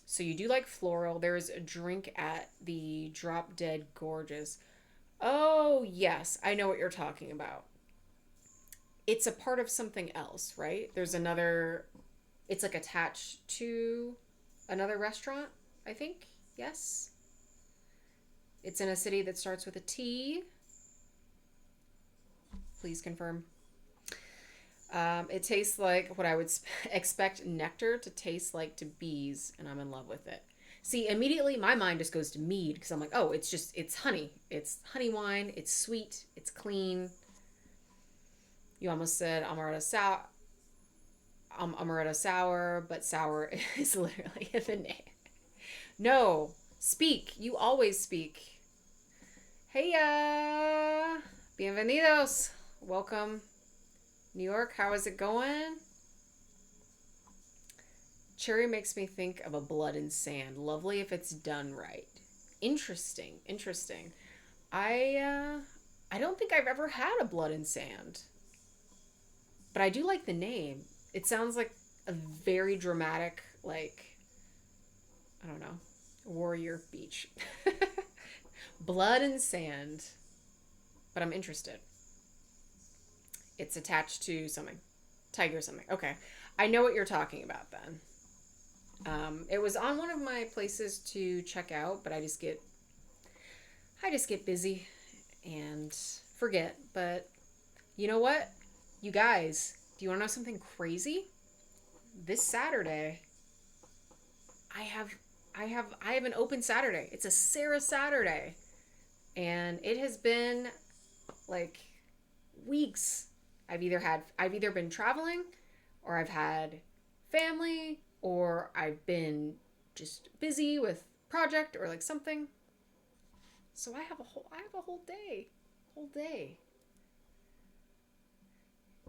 So you do like floral. There's a drink at the Drop Dead Gorgeous. Oh, yes, I know what you're talking about. It's a part of something else, right? There's another, it's like attached to another restaurant, I think. Yes. It's in a city that starts with a T. Please confirm. It tastes like what I would expect nectar to taste like to bees, and I'm in love with it. See, immediately my mind just goes to mead because I'm like, oh, it's honey. It's honey wine. It's sweet. It's clean. You almost said amaretto sour, but sour is literally in the name. No, speak. You always speak. Hey, bienvenidos. Welcome, New York. How is it going? Cherry makes me think of a blood and sand. Lovely if it's done right. Interesting. Interesting. I don't think I've ever had a blood and sand, but I do like the name. It sounds like a very dramatic, like, I don't know, warrior beach. Blood and sand. But I'm interested. It's attached to something. Tiger something. Okay. I know what you're talking about then. It was on one of my places to check out, but I just get busy and forget. But you know what? You guys, do you want to know something crazy? This Saturday, I have I have an open Saturday. It's a Sarah Saturday. And it has been like weeks. I've either been traveling or I've had family or I've been just busy with project or like something. So I have a whole day. Whole day.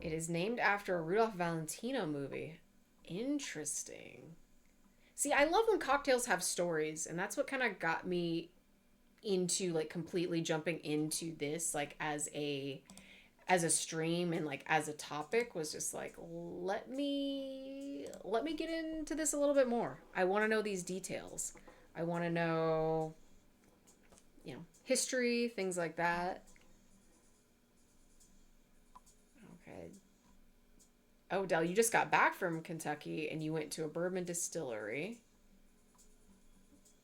It is named after a Rudolph Valentino movie. Interesting. See, I love when cocktails have stories, and that's what kind of got me into like completely jumping into this like as a stream and like as a topic was just like let me get into this a little bit more. I want to know these details. I want to know history, things like that. Okay. Oh, Del, you just got back from Kentucky and you went to a bourbon distillery.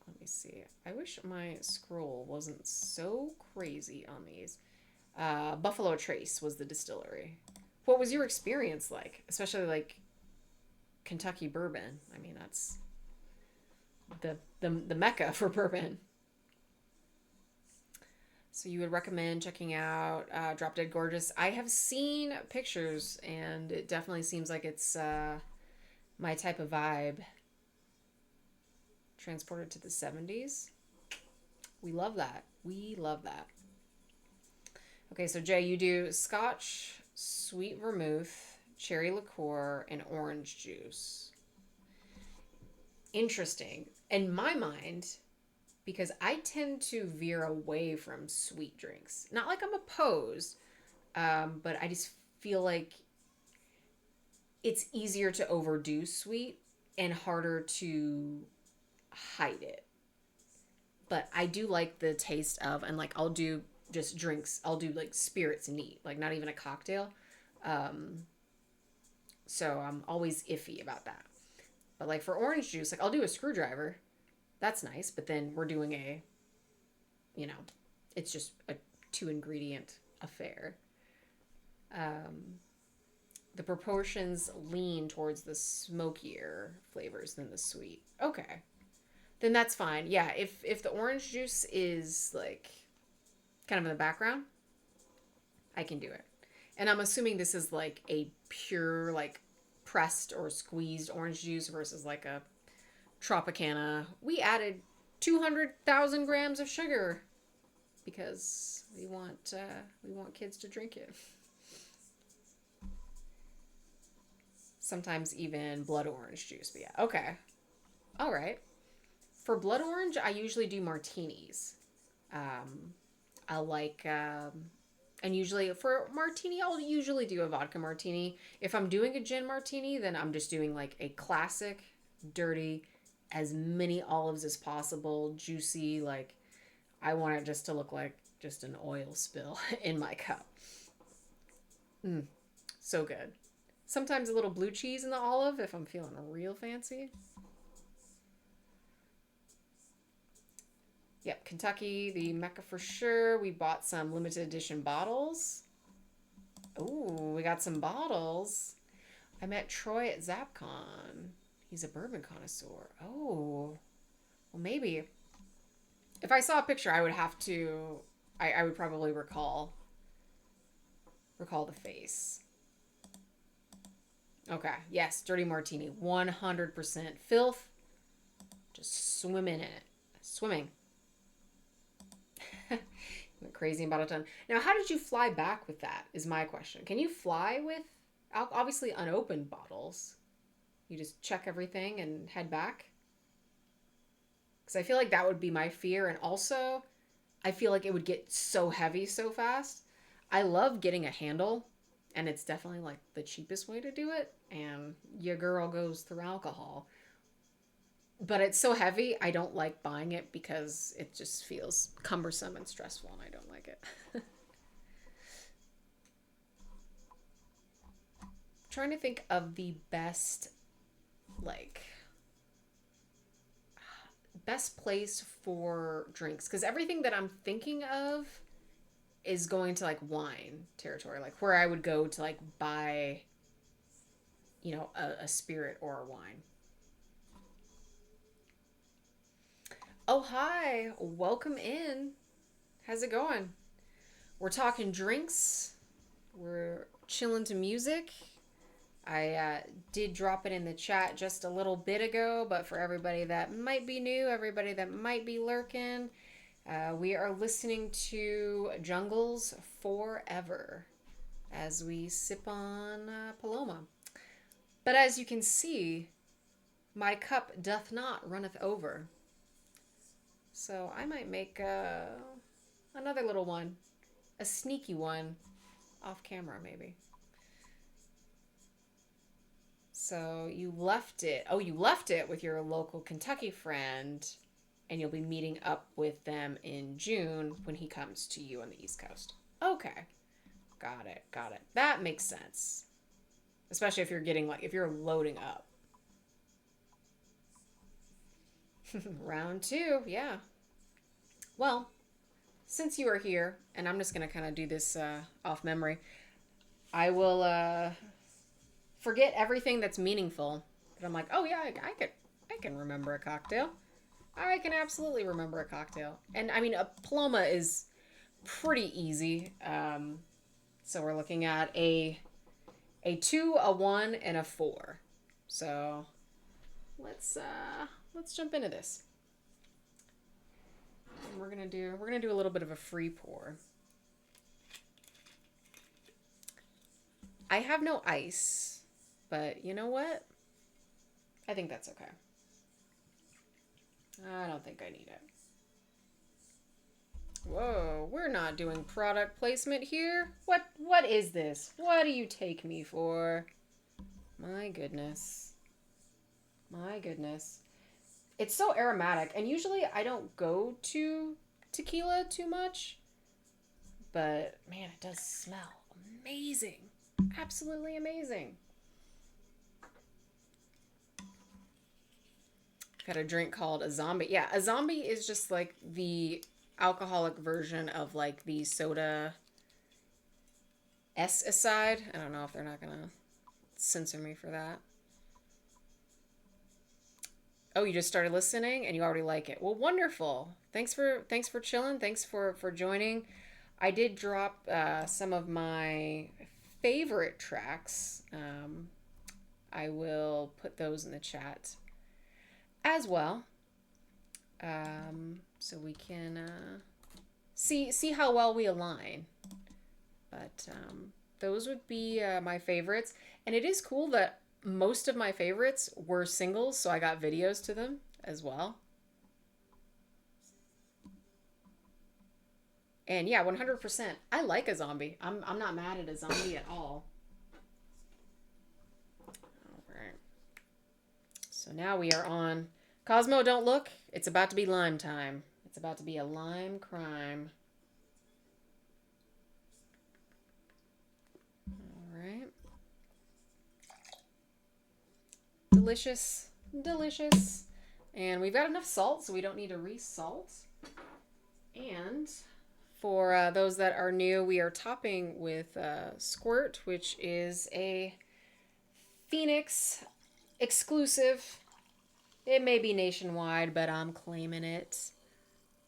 Let me see. I wish my scroll wasn't so crazy on these. Buffalo Trace was the distillery. What was your experience like? Especially like Kentucky bourbon. I mean, that's the mecca for bourbon. So you would recommend checking out Drop Dead Gorgeous. I have seen pictures, and it definitely seems like it's my type of vibe. Transported to the 70s. We love that. We love that. Okay, so Jay, you do Scotch, sweet vermouth, cherry liqueur, and orange juice. Interesting. In my mind, because I tend to veer away from sweet drinks. Not like I'm opposed, but I just feel like it's easier to overdo sweet and harder to hide it. But I do like the taste of, and like I'll do just drinks. I'll do like spirits neat, like not even a cocktail. Um, So I'm always iffy about that. But like for orange juice, like I'll do a screwdriver. That's nice. But then we're doing you know, it's just a 2 ingredient affair. Um, the proportions lean towards the smokier flavors than the sweet. Okay. Then that's fine. Yeah, if the orange juice is like kind of in the background, I can do it. And I'm assuming this is like a pure like pressed or squeezed orange juice versus like a Tropicana. We added 200,000 grams of sugar because we want kids to drink it. Sometimes even blood orange juice. But yeah, okay. All right. For blood orange, I usually do martinis. Um, I like, and usually for martini, I'll usually do a vodka martini. If I'm doing a gin martini, then I'm just doing like a classic, dirty, as many olives as possible, juicy. Like, I want it just to look like just an oil spill in my cup. Mm, so good. Sometimes a little blue cheese in the olive if I'm feeling real fancy. Yep, Kentucky, the Mecca for sure. We bought some limited edition bottles. Ooh, we got some bottles. I met Troy at ZapCon. He's a bourbon connoisseur. Oh, well, maybe. If I saw a picture, I would have to. I would probably recall the face. Okay, yes, dirty martini, 100% filth. Just swimming in it, swimming. Went crazy about a ton. Now, how did you fly back with that? Is my question. Can you fly with obviously unopened bottles? You just check everything and head back? Because I feel like that would be my fear. And also, I feel like it would get so heavy so fast. I love getting a handle, and it's definitely like the cheapest way to do it. And your girl goes through alcohol. But it's so heavy, I don't like buying it because it just feels cumbersome and stressful, and I don't like it. Trying to think of the like, best place for drinks because everything that I'm thinking of is going to like wine territory, like where I would go to like buy, a spirit or a wine. Oh, hi. Welcome in. How's it going? We're talking drinks. We're chilling to music. I did drop it in the chat just a little bit ago, but for everybody that might be new, everybody that might be lurking, we are listening to Jungle's Forever as we sip on Paloma. But as you can see, my cup doth not runneth over. So I might make another little one, a sneaky one, off camera maybe. So you left it. Oh, you left it with your local Kentucky friend, and you'll be meeting up with them in June when he comes to you on the East Coast. Okay. Got it. Got it. That makes sense. Especially if you're getting if you're loading up. Round 2, yeah. Well, since you are here, and I'm just going to kind of do this off memory, I will forget everything that's meaningful. But I'm like, oh yeah, I can remember a cocktail. I can absolutely remember a cocktail. And I mean, a Paloma is pretty easy. So we're looking at a 2, a 1, and a 4. So let's jump into this. And we're gonna do a little bit of a free pour. I have no ice, but you know what? I think that's okay. I don't think I need it. Whoa, we're not doing product placement here. What is this? What do you take me for? My goodness. My goodness. It's so aromatic, and usually I don't go to tequila too much, but man, it does smell amazing. Absolutely amazing. Got a drink called a zombie. Yeah, a zombie is just like the alcoholic version of like the soda S aside. I don't know if they're not gonna censor me for that. Oh, you just started listening and you already like it. Well, wonderful. Thanks for chilling. Thanks for joining. I did drop some of my favorite tracks. I will put those in the chat as well, so we can see how well we align. But those would be my favorites, and it is cool that most of my favorites were singles, so I got videos to them as well. And yeah, 100%. I like a zombie. I'm not mad at a zombie at all. All right. So now we are on Cosmo, don't look. It's about to be lime time. It's about to be a lime crime. All right. Delicious. Delicious. And we've got enough salt, so we don't need to re-salt. And for those that are new, we are topping with Squirt, which is a Phoenix exclusive. It may be nationwide, but I'm claiming it.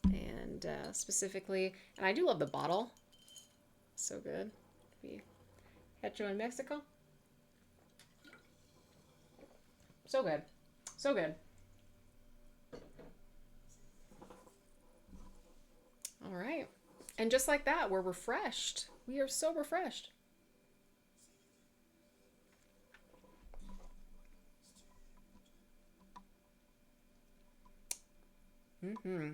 And specifically, and I do love the bottle. So good. We had you in Mexico. So good. So good. All right. And just like that, we're refreshed. We are so refreshed. Mm-hmm.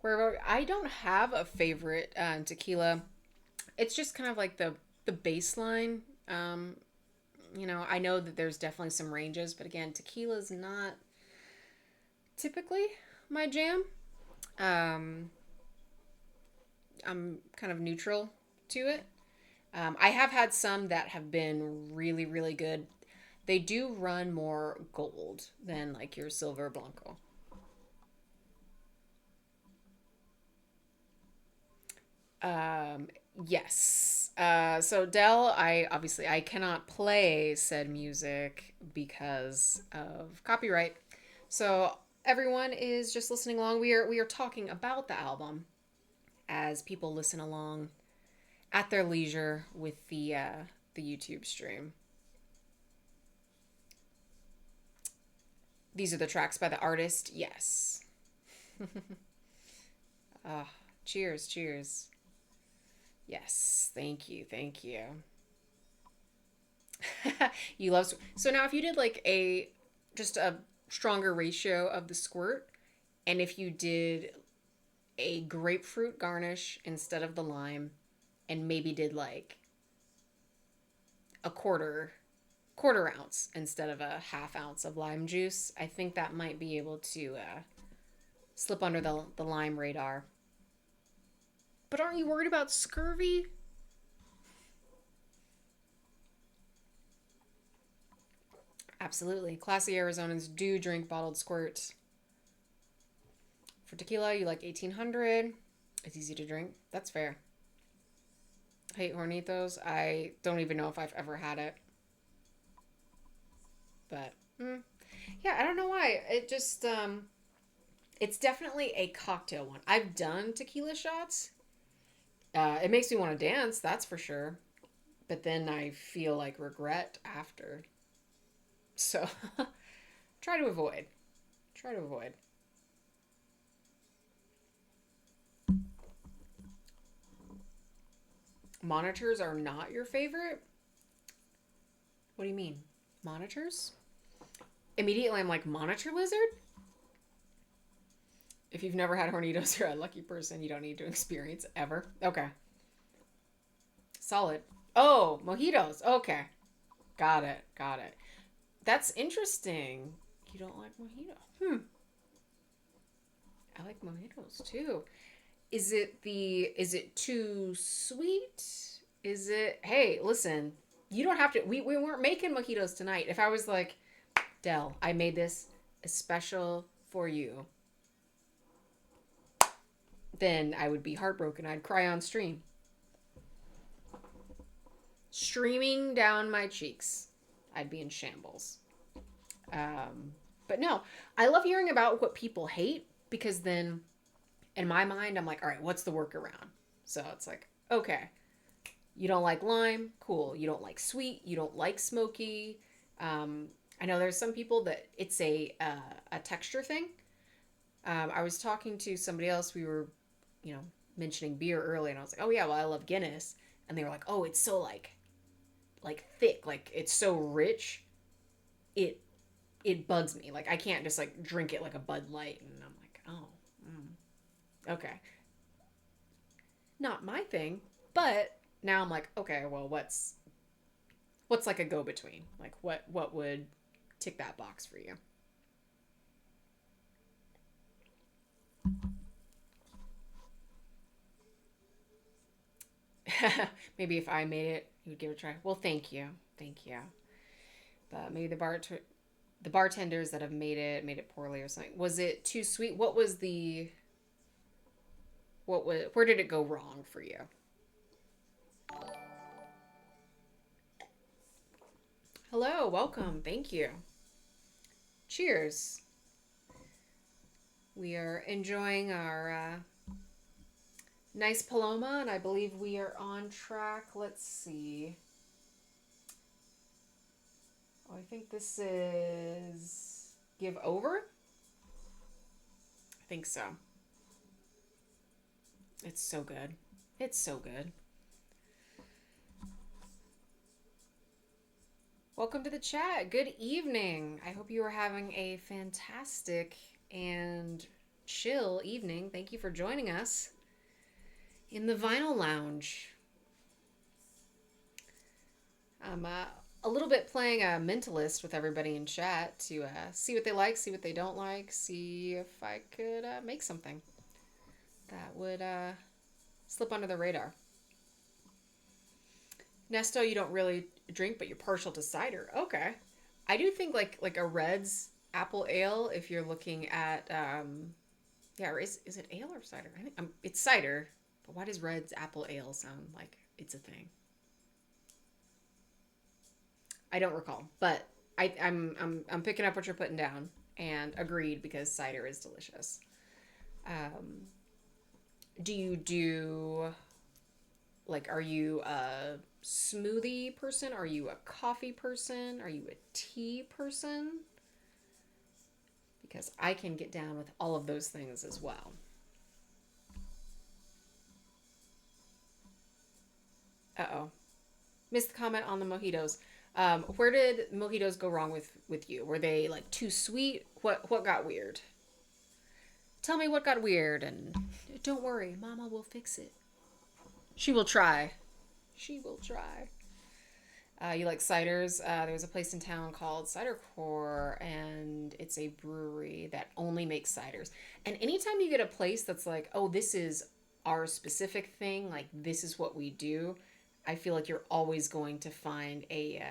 Where I don't have a favorite tequila. It's just kind of like the baseline. Um, I know that there's definitely some ranges, but again, tequila is not typically my jam. Um, I'm kind of neutral to it. I have had some that have been really, really good. They do run more gold than like your silver blanco. Um, yes. So Dell, I cannot play said music because of copyright. So everyone is just listening along. We are talking about the album as people listen along at their leisure with the YouTube stream. These are the tracks by the artist. Yes. Ah, cheers, cheers. Yes, thank you, thank you. You love so now if you did like a just a stronger ratio of the squirt, and if you did a grapefruit garnish instead of the lime, and maybe did like a quarter ounce instead of a half ounce of lime juice, I think that might be able to slip under the lime radar. But aren't you worried about scurvy? Absolutely. Classy Arizonans do drink bottled squirts. For tequila, you like 1800. It's easy to drink. That's fair. Hate Hornitos. I don't even know if I've ever had it. But, yeah, I don't know why. It just, it's definitely a cocktail one. I've done tequila shots. It makes me want to dance, that's for sure. But then I feel like regret after. So, try to avoid. Try to avoid. Monitors are not your favorite? What do you mean? Monitors? Immediately I'm like, monitor lizard? If you've never had hornitos, you're a lucky person. You don't need to experience ever. Okay. Solid. Oh, mojitos. Okay. Got it. Got it. That's interesting. You don't like mojito. I like mojitos too. Is it too sweet? Is it hey, listen, you don't have to we weren't making mojitos tonight. If I was like, Dell, I made this especial for you, then I would be heartbroken. I'd cry on stream. Streaming down my cheeks. I'd be in shambles. But no, I love hearing about what people hate because then in my mind, I'm like, all right, what's the workaround? So it's like, okay, you don't like lime? Cool. You don't like sweet? You don't like smoky? I know there's some people that it's a texture thing. I was talking to somebody else. We were, mentioning beer earlier, and I was like, oh yeah, well I love Guinness, and they were like, oh, it's so like thick, like it's so rich, it it bugs me. Like I can't just like drink it like a Bud Light, and I'm like, oh, okay, not my thing. But now I'm like, okay, well, what's like a go between? Like what would tick that box for you? Maybe if I made it, you would give it a try. Well, thank you. But maybe the bartenders that have made it poorly or something. Was it too sweet? Where did it go wrong for you? Hello, welcome. Thank you. Cheers. We are enjoying our nice Paloma, and I believe we are on track. Let's see. Oh, I think this is Give Over. I think so. It's so good. It's so good. Welcome to the chat. Good evening. I hope you are having a fantastic and chill evening. Thank you for joining us in the Vinyl Lounge. I'm a little bit playing a mentalist with everybody in chat to see what they like, see what they don't like, see if I could make something that would slip under the radar. Nesto, you don't really drink, but you're partial to cider. Okay. I do think like a Red's apple ale, if you're looking at yeah, or is it ale or cider? I think it's cider. But why does Red's apple ale sound like it's a thing? I don't recall, but I'm picking up what you're putting down and agreed because cider is delicious. Do you do like, are you a smoothie person? Are you a coffee person? Are you a tea person? Because I can get down with all of those things as well. Uh-oh. Missed the comment on the mojitos. Where did mojitos go wrong with you? Were they like too sweet? What got weird? Tell me what got weird, and don't worry, Mama will fix it. She will try. She will try. You like ciders? There's a place in town called Cider Core, and it's a brewery that only makes ciders. And anytime you get a place that's like, oh, this is our specific thing, like this is what we do, I feel like you're always going to find a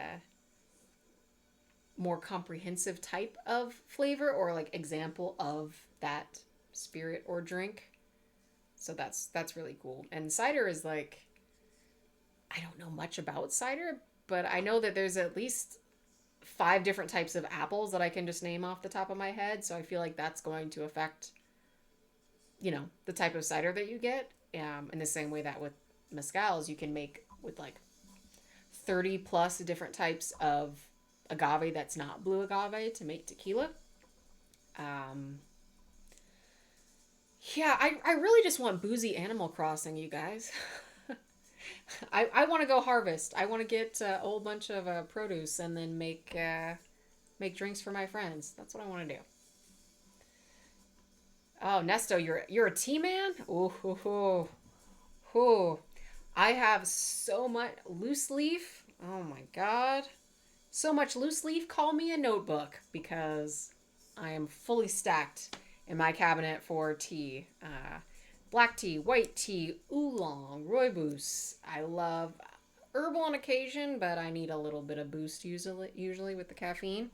more comprehensive type of flavor or like example of that spirit or drink. So that's really cool. And cider is like, I don't know much about cider, but I know that there's at least 5 different types of apples that I can just name off the top of my head. So I feel like that's going to affect, the type of cider that you get. In the same way that with mezcals, you can make with like 30 plus different types of agave that's not blue agave to make tequila. Yeah, I really just want boozy Animal Crossing, you guys. I want to go harvest. I want to get a whole bunch of produce and then make drinks for my friends. That's what I want to do. Oh, Nesto, you're a tea man? Ooh, hoo, hoo. Hoo. I have so much loose leaf. Oh my god. So much loose leaf. Call me a notebook because I am fully stacked in my cabinet for tea. Black tea, white tea, oolong, rooibos. I love herbal on occasion, but I need a little bit of boost usually with the caffeine.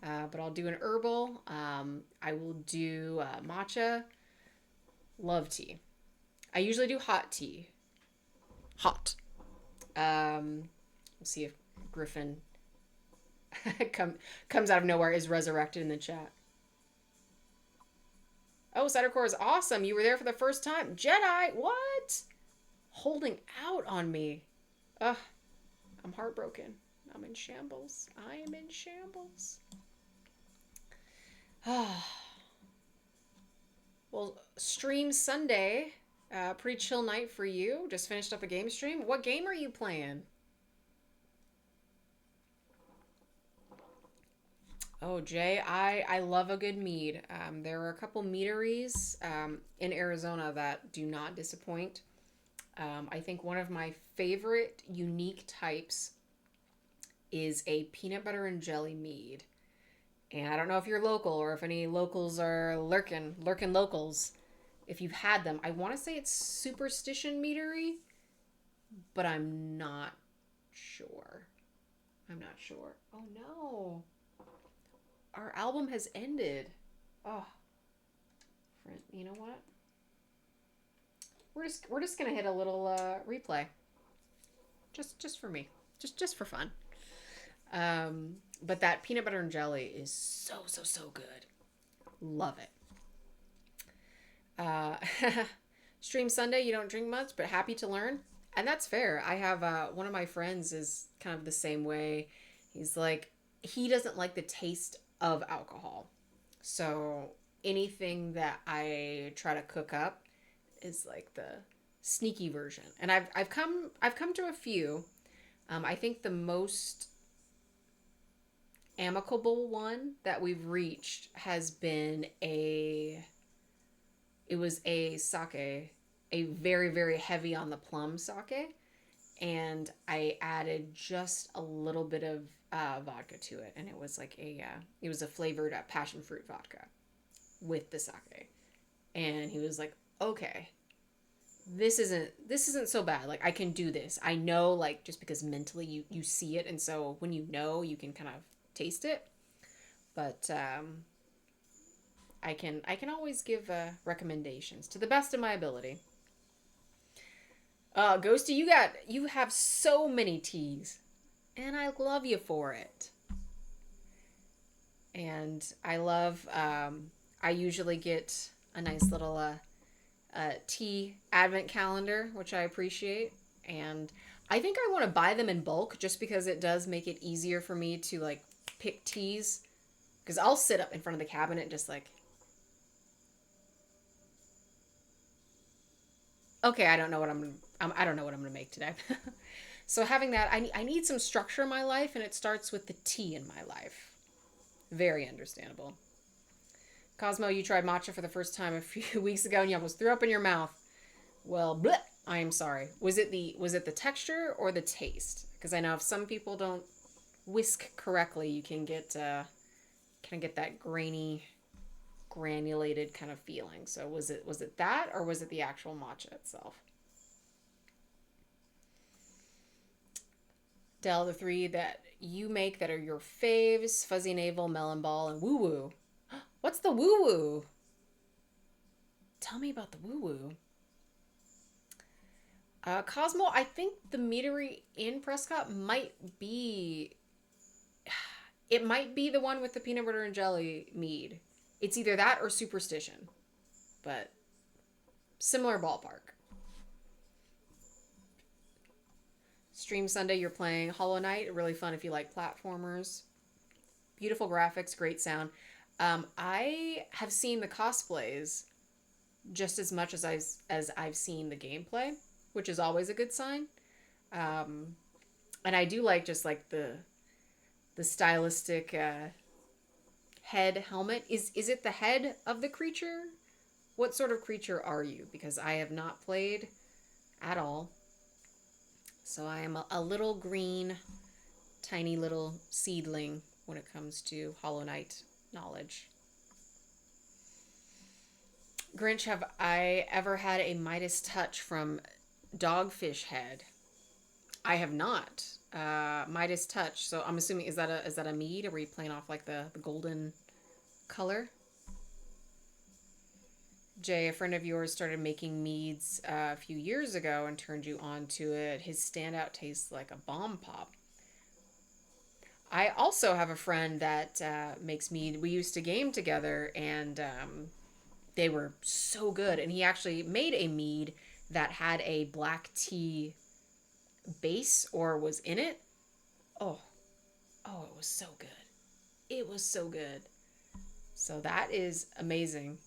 but I'll do an herbal. I will do matcha. Love tea. I usually do hot tea. Hot. We'll see if Griffin comes out of nowhere, is resurrected in the chat. Oh, Cidercore is awesome. You were there for the first time. Jedi, what? Holding out on me. Ugh, I'm heartbroken. I'm in shambles. I am in shambles. Well, stream Sunday. Pretty chill night for you. Just finished up a game stream. What game are you playing? Oh, Jay, I love a good mead. There are a couple meaderies in Arizona that do not disappoint. I think one of my favorite unique types is a peanut butter and jelly mead. And I don't know if you're local or if any locals are lurking locals. If you've had them, I want to say it's Superstition Meadery, but I'm not sure. Oh no. Our album has ended. Oh, friend, you know what? We're just gonna hit a little replay, just for me, just for fun. But that peanut butter and jelly is so good. Love it. Stream Sunday. You don't drink much, but happy to learn, and that's fair. I have one of my friends is kind of the same way. He's like, he doesn't like the taste of alcohol. So anything that I try to cook up is like the sneaky version. And I've come to a few. I think the most amicable one that we've reached has been it was a sake, a very heavy on the plum sake, and I added just a little bit of vodka to it, and it was like it was a flavored passion fruit vodka with the sake, and he was like, okay, this isn't so bad, like I can do this. I know, like, just because mentally you see it, and so when you know, you can kind of taste it, but I can always give recommendations to the best of my ability. Ghosty, you have so many teas, and I love you for it. And I love, I usually get a nice little tea advent calendar, which I appreciate. And I think I want to buy them in bulk just because it does make it easier for me to, like, pick teas. Because I'll sit up in front of the cabinet just like, okay, I don't know what I don't know what I'm gonna make today. So having that, I need some structure in my life, and it starts with the tea in my life. Very understandable. Cosmo, you tried matcha for the first time a few weeks ago, and you almost threw up in your mouth. Well, bleh, I am sorry. Was it the texture or the taste? Because I know if some people don't whisk correctly, you can get that grainy, granulated kind of feeling. So was it that, or was it the actual matcha itself? Del, the three that you make that are your faves: Fuzzy Navel, Melon Ball, and Woo Woo. What's the Woo Woo? Tell me about the Woo Woo. Cosmo, I think the meadery in Prescott might be... It might be the one with the peanut butter and jelly mead. It's either that or Superstition. But similar ballpark. Stream Sunday, you're playing Hollow Knight. Really fun if you like platformers. Beautiful graphics, great sound. I have seen the cosplays just as much as I've seen the gameplay, which is always a good sign. And I do like just like the stylistic head helmet. Is it the head of the creature? What sort of creature are you? Because I have not played at all. So I am a little green, tiny little seedling when it comes to Hollow Knight knowledge. Grinch, have I ever had a Midas touch from Dogfish Head? I have not. Midas Touch. So I'm assuming, is that a mead? Or were you playing off like the golden color? Jay, a friend of yours, started making meads a few years ago and turned you on to it. His standout tastes like a bomb pop. I also have a friend that makes mead. We used to game together, and they were so good. And he actually made a mead that had a black tea base or was in it. Oh, oh, it was so good. It was so good. So that is amazing.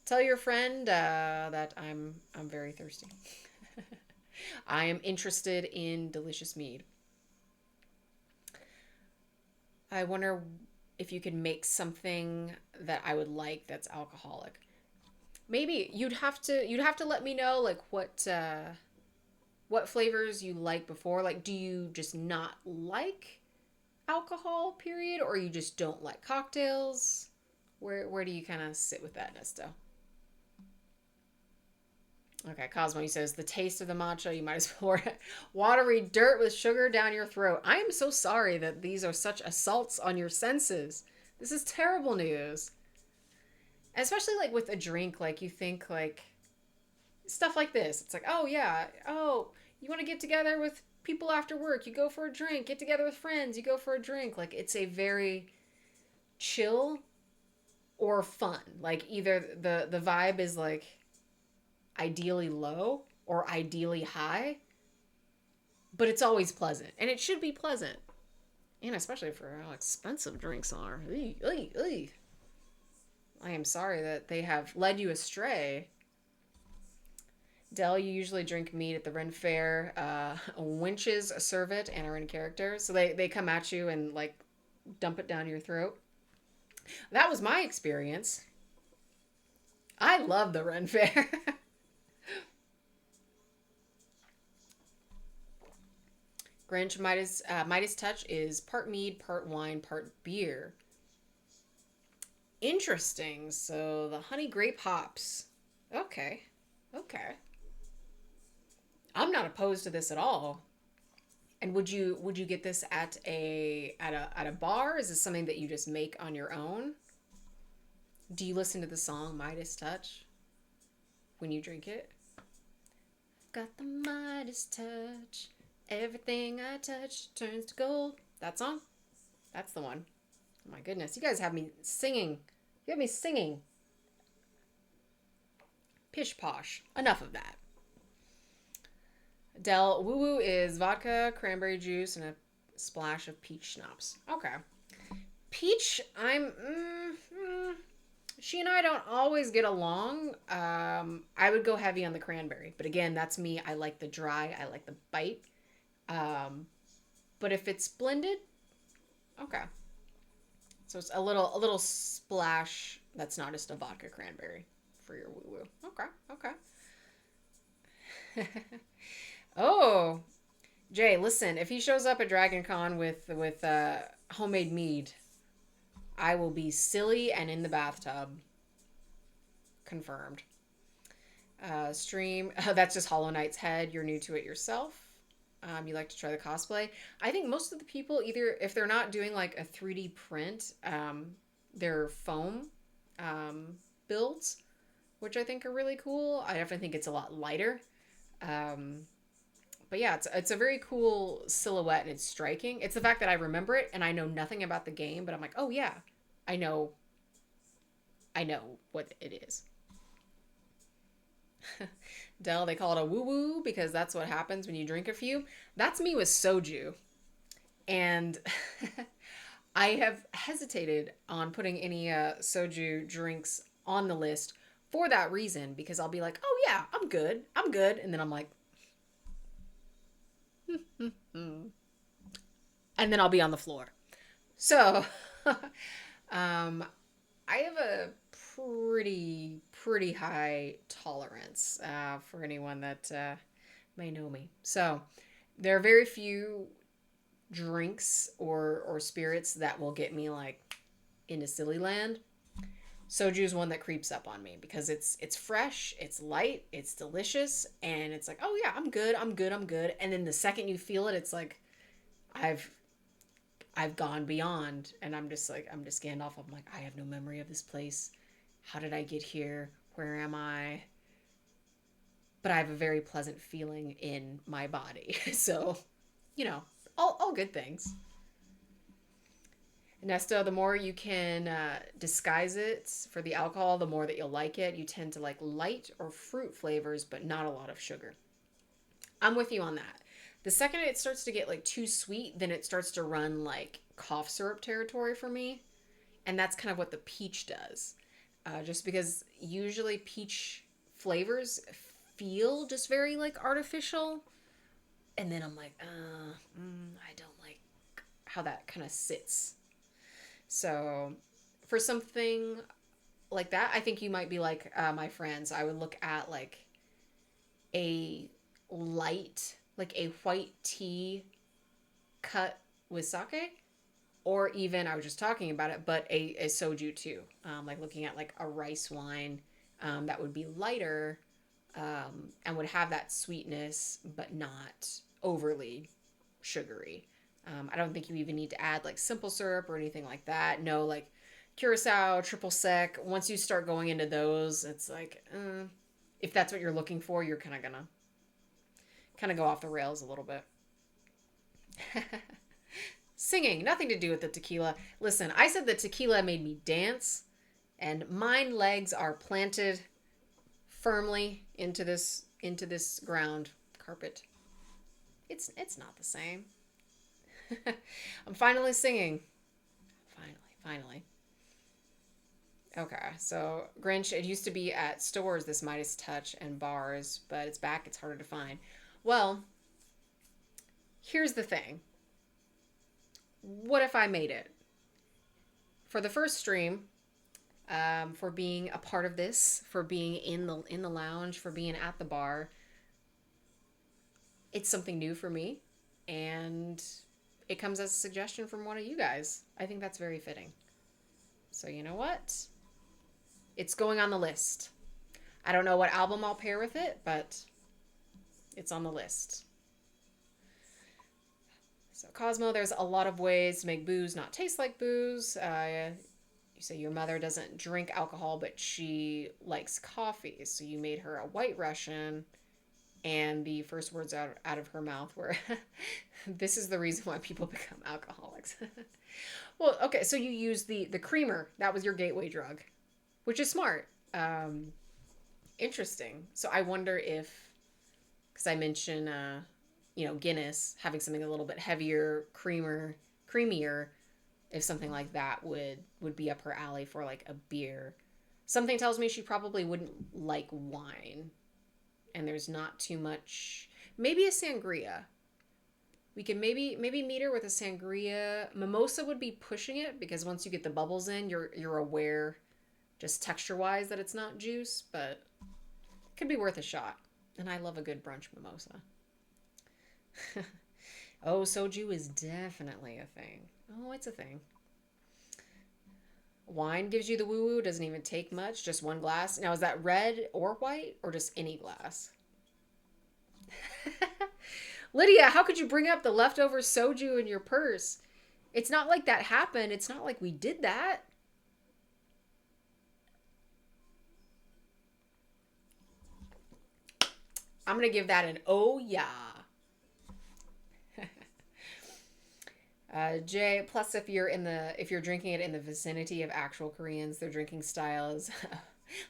Tell your friend that I'm very thirsty. I am interested in delicious mead. I wonder if you could make something that I would like that's alcoholic. Maybe you'd have to let me know like what flavors you like before. Like, do you just not like alcohol, period, or you just don't like cocktails? Where do you kind of sit with that, Nesto? Okay, Cosmo, he says the taste of the matcha, you might as well pour watery dirt with sugar down your throat. I am so sorry that these are such assaults on your senses. This is terrible news. Especially like with a drink, like you think like stuff like this. It's like, oh yeah, oh, you want to get together with people after work, you go for a drink, get together with friends, you go for a drink. Like it's a very chill or fun. Like either the vibe is like ideally low or ideally high, but it's always pleasant. And it should be pleasant. And especially for how expensive drinks are. Eey, eey, eey. I am sorry that they have led you astray. Dell, you usually drink meat at the Ren Fair. Winches serve it and are in character. So they come at you and like dump it down your throat. That was my experience. I love the Ren Fair. Grinch Midas Touch is part mead, part wine, part beer. Interesting. So the honey grape hops. Okay. Okay. I'm not opposed to this at all. And would you get this at a bar? Is this something that you just make on your own? Do you listen to the song Midas Touch when you drink it? Got the Midas touch. Everything I touch turns to gold. That song? That's the one. Oh my goodness. You guys have me singing. You have me singing. Pish posh. Enough of that. Del, woo woo is vodka, cranberry juice, and a splash of peach schnapps. Okay. Peach, she and I don't always get along. I would go heavy on the cranberry. But again, that's me. I like the dry. I like the bite. But if it's blended, okay. So it's a little splash that's not just a vodka cranberry for your woo woo. Okay, okay. Oh, Jay, listen, if he shows up at Dragon Con with homemade mead, I will be silly and in the bathtub. Confirmed. Stream, that's just Hollow Knight's head. You're new to it yourself. You like to try the cosplay. I think most of the people, either if they're not doing like a 3D print, they're foam builds, which I think are really cool. I definitely think it's a lot lighter. But yeah, it's a very cool silhouette and it's striking. It's the fact that I remember it and I know nothing about the game, but I'm like, oh yeah, I know what it is. Dell, they call it a woo-woo because that's what happens when you drink a few. That's me with soju. And I have hesitated on putting any soju drinks on the list for that reason, because I'll be like, oh yeah, I'm good. And then I'm like, and then I'll be on the floor. So, I have a pretty high tolerance for anyone that may know me. So there are very few drinks or spirits that will get me like into silly land. Soju is one that creeps up on me because it's fresh, it's light, it's delicious, and it's like, oh yeah, I'm good. And then the second you feel it, it's like, I've I've gone beyond, and I'm just like, I'm just Gandalf. I'm like, I have no memory of this place. How did I get here? Where am I? But I have a very pleasant feeling in my body. So, you know, all good things. Nesta, the more you can disguise it for the alcohol, the more that you'll like it. You tend to like light or fruit flavors, but not a lot of sugar. I'm with you on that. The second it starts to get like too sweet, then it starts to run like cough syrup territory for me. And that's kind of what the peach does. Just because usually peach flavors feel just very like artificial. And then I'm like, I don't like how that kind of sits. So for something like that, I think you might be like my friends. I would look at like a light, like a white tea cut with sake, or even I was just talking about it, but a soju too. Like looking at like a rice wine that would be lighter and would have that sweetness, but not overly sugary. I don't think you even need to add like simple syrup or anything like that. No, like curacao, triple sec. Once you start going into those, it's like, if that's what you're looking for, you're kind of gonna go off the rails a little bit. Singing, nothing to do with the tequila. Listen, I said the tequila made me dance, and mine legs are planted firmly into this ground carpet. It's not the same. I'm finally singing. Finally. Okay, so Grinch, it used to be at stores, this Midas Touch, and bars, but it's back. It's harder to find. Well, here's the thing. What if I made it? For the first stream, for being a part of this, for being in the lounge, for being at the bar, it's something new for me, and it comes as a suggestion from one of you guys. I think that's very fitting. So you know what? It's going on the list. I don't know what album I'll pair with it, but it's on the list. So Cosmo, there's a lot of ways to make booze not taste like booze. You say your mother doesn't drink alcohol, but she likes coffee. So you made her a White Russian, and the first words out of her mouth were, "This is the reason why people become alcoholics." Well, okay, so you used the creamer. That was your gateway drug, which is smart. Interesting. So I wonder if, because I mentioned, Guinness having something a little bit heavier, creamier, if something like that would be up her alley for like a beer. Something tells me she probably wouldn't like wine, and there's not too much. Maybe a sangria. We can maybe meet her with a sangria. Mimosa would be pushing it because once you get the bubbles in, you're aware, just texture wise, that it's not juice, but it could be worth a shot. And I love a good brunch mimosa. Oh, soju is definitely a thing. Oh, it's a thing. Wine gives you the woo-woo, doesn't even take much, just one glass. Now, is that red or white or just any glass? Lydia, how could you bring up the leftover soju in your purse? It's not like that happened. It's not like we did that. I'm going to give that an oh yeah. Jay, plus if you're drinking it in the vicinity of actual Koreans, their drinking style is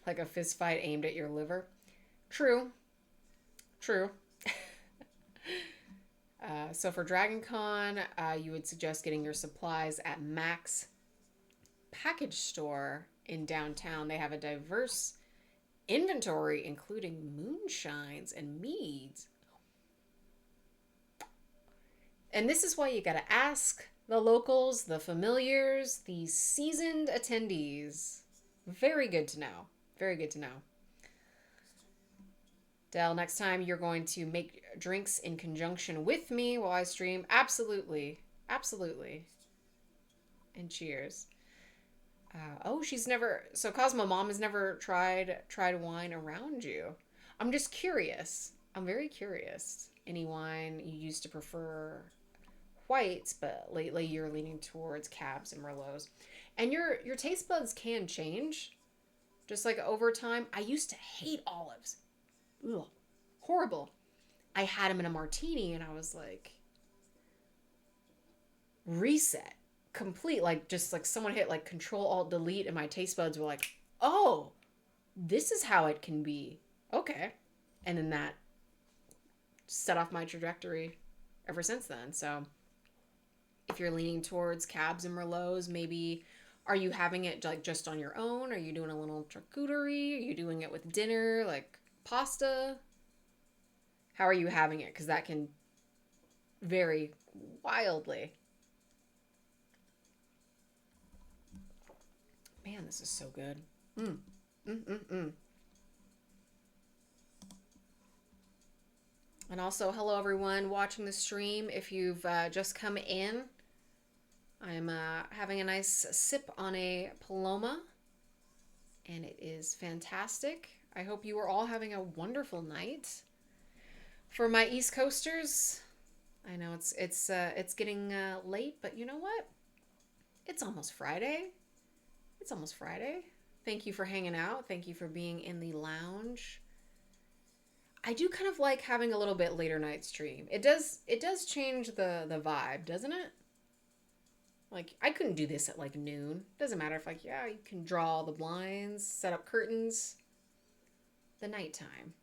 like a fist fight aimed at your liver. True. So for Dragon Con, you would suggest getting your supplies at Mac's Package Store in downtown. They have a diverse inventory, including moonshines and meads. And this is why you got to ask the locals, the familiars, the seasoned attendees. Very good to know. Very good to know. Del, next time you're going to make drinks in conjunction with me while I stream. Absolutely. And cheers. So Cosmo Mom has never tried wine around you. I'm just curious. I'm very curious. Any wine you used to prefer whites, but lately you're leaning towards cabs and merlots. And your taste buds can change just like over time. I used to hate olives. Ugh, horrible. I had them in a martini and I was like, reset. Complete. Like, just like someone hit like Control Alt Delete and my taste buds were like, oh, this is how it can be. Okay. And then that set off my trajectory ever since then. So if you're leaning towards cabs and merlots, maybe are you having it like just on your own? Are you doing a little charcuterie? Are you doing it with dinner, like pasta? How are you having it? Because that can vary wildly. Man, this is so good. Mm. Mm-mm-mm. And also, hello everyone watching the stream. If you've just come in, I'm having a nice sip on a Paloma, and it is fantastic. I hope you are all having a wonderful night. For my East Coasters, I know it's getting late, but you know what? It's almost Friday. It's almost Friday. Thank you for hanging out. Thank you for being in the lounge. I do kind of like having a little bit later night stream. It does change the vibe, doesn't it? Like, I couldn't do this at like noon. Doesn't matter if like, yeah, you can draw the blinds, set up curtains. The nighttime.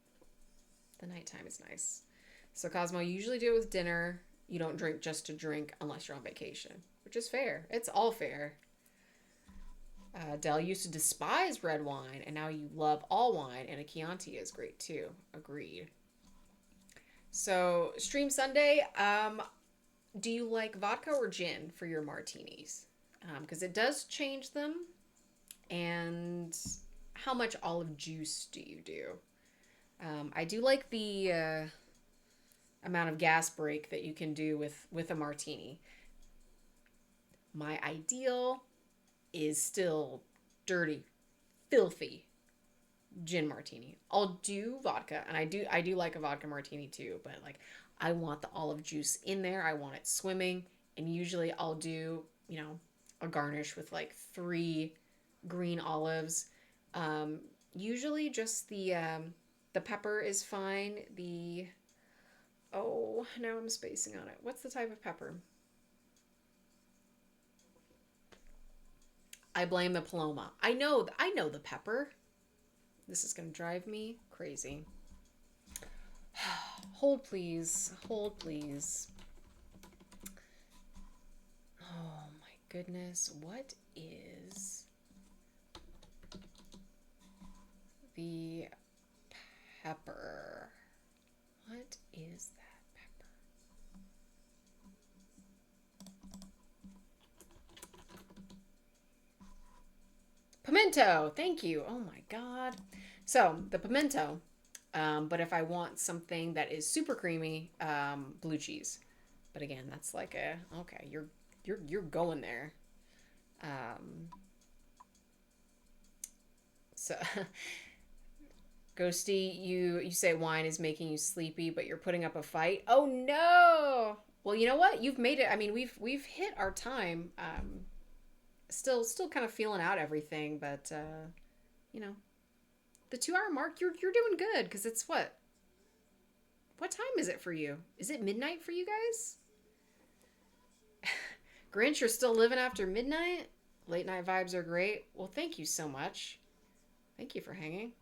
The nighttime is nice. So Cosmo, you usually do it with dinner. You don't drink just to drink unless you're on vacation, which is fair. It's all fair. Dell used to despise red wine, and now you love all wine, and a Chianti is great too. Agreed. So, Stream Sunday, do you like vodka or gin for your martinis? Because it does change them. And how much olive juice do you do? I do like the amount of gas break that you can do with a martini. My ideal is still dirty, filthy gin martini. I'll do vodka, and I do like a vodka martini too, but like I want the olive juice in there. I want it swimming, and usually I'll do, a garnish with like 3 green olives. Usually just the pepper is fine. Now I'm spacing on it. What's the type of pepper? I blame the Paloma. I know the pepper. This is going to drive me crazy. Hold, please. Hold, please. Oh, my goodness. What is the pepper? What is that? Pimento, thank you. Oh my God. So the pimento, but if I want something that is super creamy, blue cheese. But again, that's like okay, you're going there. So Ghosty, you say wine is making you sleepy, but you're putting up a fight. Oh no. Well, you know what? You've made it. I mean, we've hit our time. Still kind of feeling out everything, but the 2-hour mark, you're doing good, because it's what time is it for you? Is it midnight for you guys? Grinch, you're still living after midnight? Late night vibes are great. Well, thank you so much. Thank you for hanging.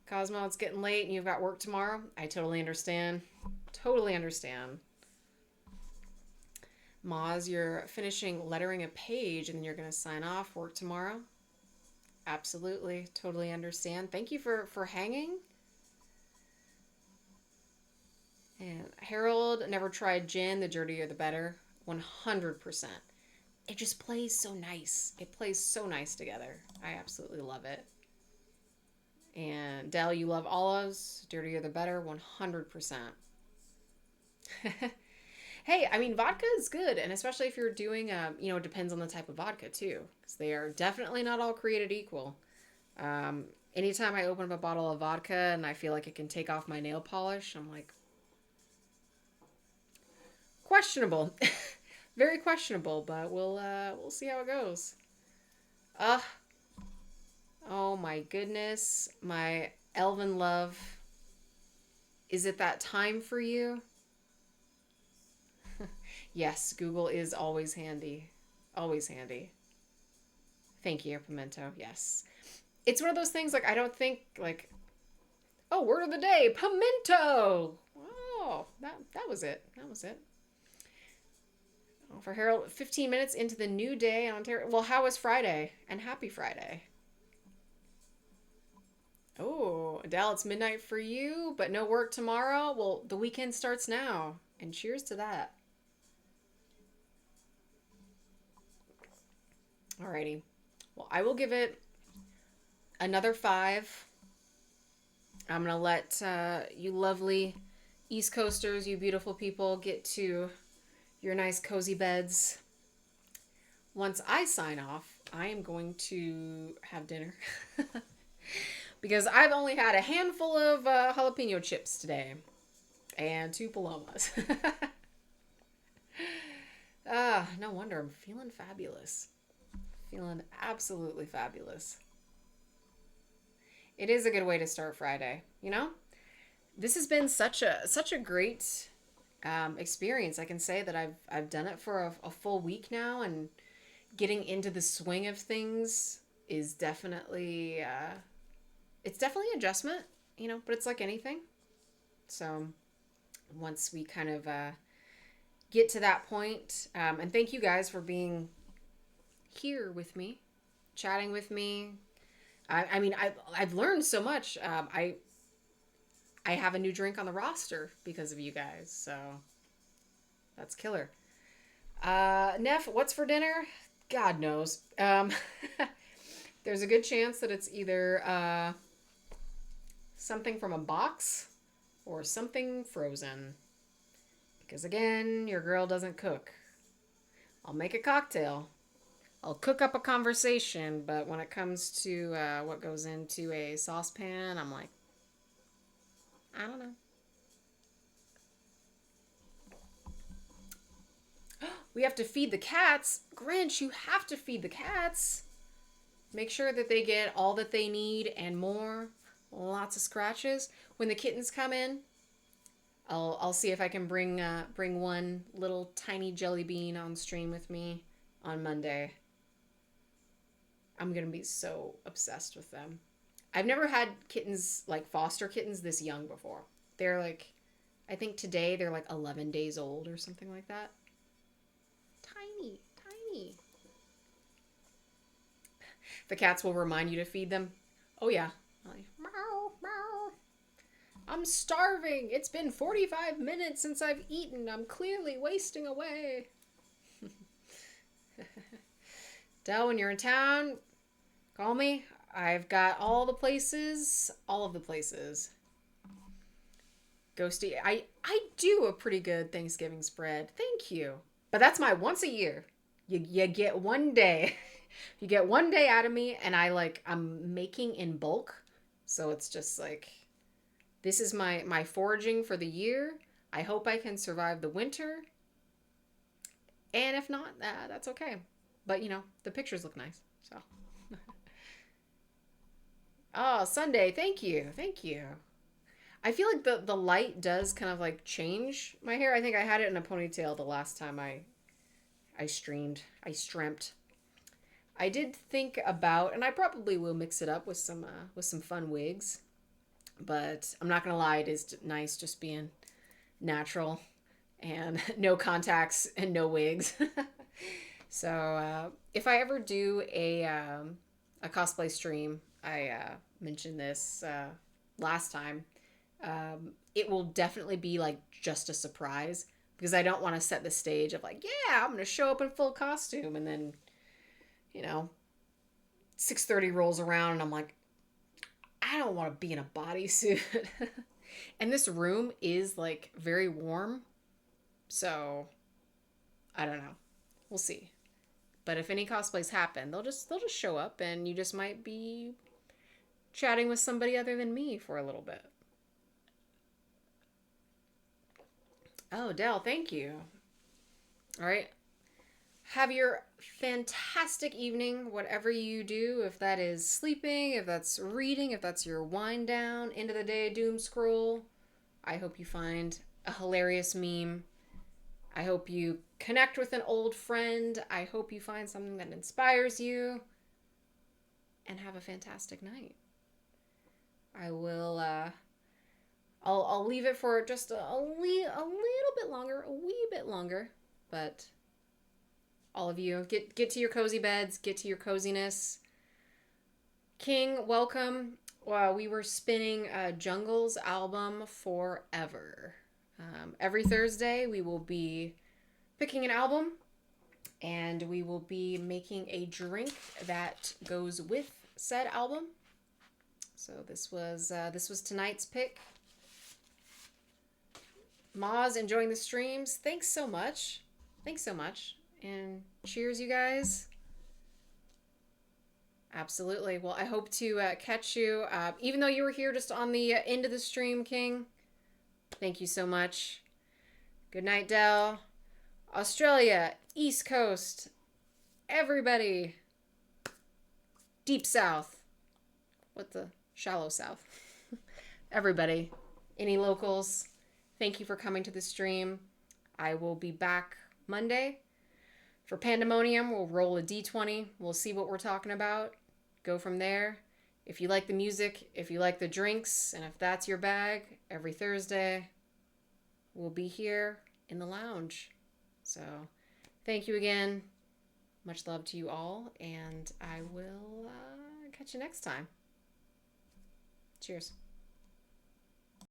Cosmo, it's getting late and you've got work tomorrow. I totally understand. Totally understand. Moz, you're finishing lettering a page and then you're going to sign off, work tomorrow. Absolutely. Totally understand. Thank you for hanging. And Harold, never tried gin. The dirtier the better. 100%. It just plays so nice. It plays so nice together. I absolutely love it. And Dell, you love olives. Dirtier the better. 100%. Hey, I mean, vodka is good, and especially if you're doing, it depends on the type of vodka, too, because they are definitely not all created equal. Anytime I open up a bottle of vodka and I feel like it can take off my nail polish, I'm like, questionable. Very questionable, but we'll see how it goes. Uh oh my goodness, my elven love. Is it that time for you? Yes, Google is always handy. Always handy. Thank you, Pimento. Yes. It's one of those things like I don't think like, oh, word of the day, pimento. Oh, that was it. That was it. Oh, for Harold, 15 minutes into the new day in Ontario. Well, how was Friday? And happy Friday. Oh, Adele, it's midnight for you, but no work tomorrow. Well, the weekend starts now. And cheers to that. Alrighty. Well, I will give it another 5. I'm going to let you lovely East Coasters, you beautiful people, get to your nice cozy beds. Once I sign off, I am going to have dinner. Because I've only had a handful of jalapeno chips today. And 2 Palomas. No wonder I'm feeling fabulous. Feeling absolutely fabulous. It is a good way to start Friday, you know? This has been such a great experience. I can say that I've done it for a full week now, and getting into the swing of things is definitely it's definitely an adjustment, you know, but it's like anything. So once we kind of get to that point, and thank you guys for being here with me, chatting with me. I mean, I've learned so much. I have a new drink on the roster because of you guys, so that's killer. Neff, what's for dinner? God knows. There's a good chance that it's either something from a box or something frozen. Because again, your girl doesn't cook. I'll make a cocktail. I'll cook up a conversation, but when it comes to what goes into a saucepan, I'm like, I don't know. We have to feed the cats. Grinch, you have to feed the cats. Make sure that they get all that they need and more. Lots of scratches. When the kittens come in, I'll see if I can bring one little tiny jelly bean on stream with me on Monday. I'm gonna be so obsessed with them. I've never had kittens, like foster kittens, this young before. They're like, I think today they're like 11 days old or something like that. Tiny, tiny. The cats will remind you to feed them. Oh yeah. Like, meow, meow. I'm starving. It's been 45 minutes since I've eaten. I'm clearly wasting away. Del, when you're in town, call me. I've got all the places. All of the places. Ghosty, I do a pretty good Thanksgiving spread. Thank you. But that's my once a year. You get one day. You get one day out of me, and I'm making in bulk. So it's just like, this is my foraging for the year. I hope I can survive the winter. And if not, that's okay. But, you know, the pictures look nice. So. Oh, Sunday. Thank you. Thank you. I feel like the light does kind of like change my hair. I think I had it in a ponytail the last time I streamed. I streamt. I did think about, and I probably will mix it up with some fun wigs. But I'm not gonna lie, it is nice just being natural and no contacts and no wigs. So if I ever do a cosplay stream, I mentioned this last time. It will definitely be like just a surprise because I don't want to set the stage of like, yeah, I'm gonna show up in full costume, and then, you know, 6:30 rolls around and I'm like, I don't want to be in a bodysuit. And this room is like very warm, so I don't know. We'll see. But if any cosplays happen, they'll just show up, and you just might be chatting with somebody other than me for a little bit. Oh, Dell, thank you. All right. Have your fantastic evening, whatever you do, if that is sleeping, if that's reading, if that's your wind down, end of the day doom scroll. I hope you find a hilarious meme. I hope you connect with an old friend. I hope you find something that inspires you. And have a fantastic night. I will, I'll leave it for just a little bit longer, a wee bit longer. But all of you, get to your cozy beds, get to your coziness. King, welcome. We were spinning Jungle's album forever. Every Thursday, we will be picking an album, and we will be making a drink that goes with said album. So this was tonight's pick. Maz, enjoying the streams. Thanks so much. Thanks so much. And cheers, you guys. Absolutely. Well, I hope to catch you, even though you were here just on the end of the stream, King. Thank you so much. Good night, Del. Australia, East Coast, everybody. Deep South. What the? Shallow South. Everybody. Any locals, thank you for coming to the stream. I will be back Monday. For Pandemonium, we'll roll a d20. We'll see what we're talking about. Go from there. If you like the music, if you like the drinks, and if that's your bag, every Thursday, we'll be here in the lounge. So, thank you again. Much love to you all, and I will catch you next time. Cheers.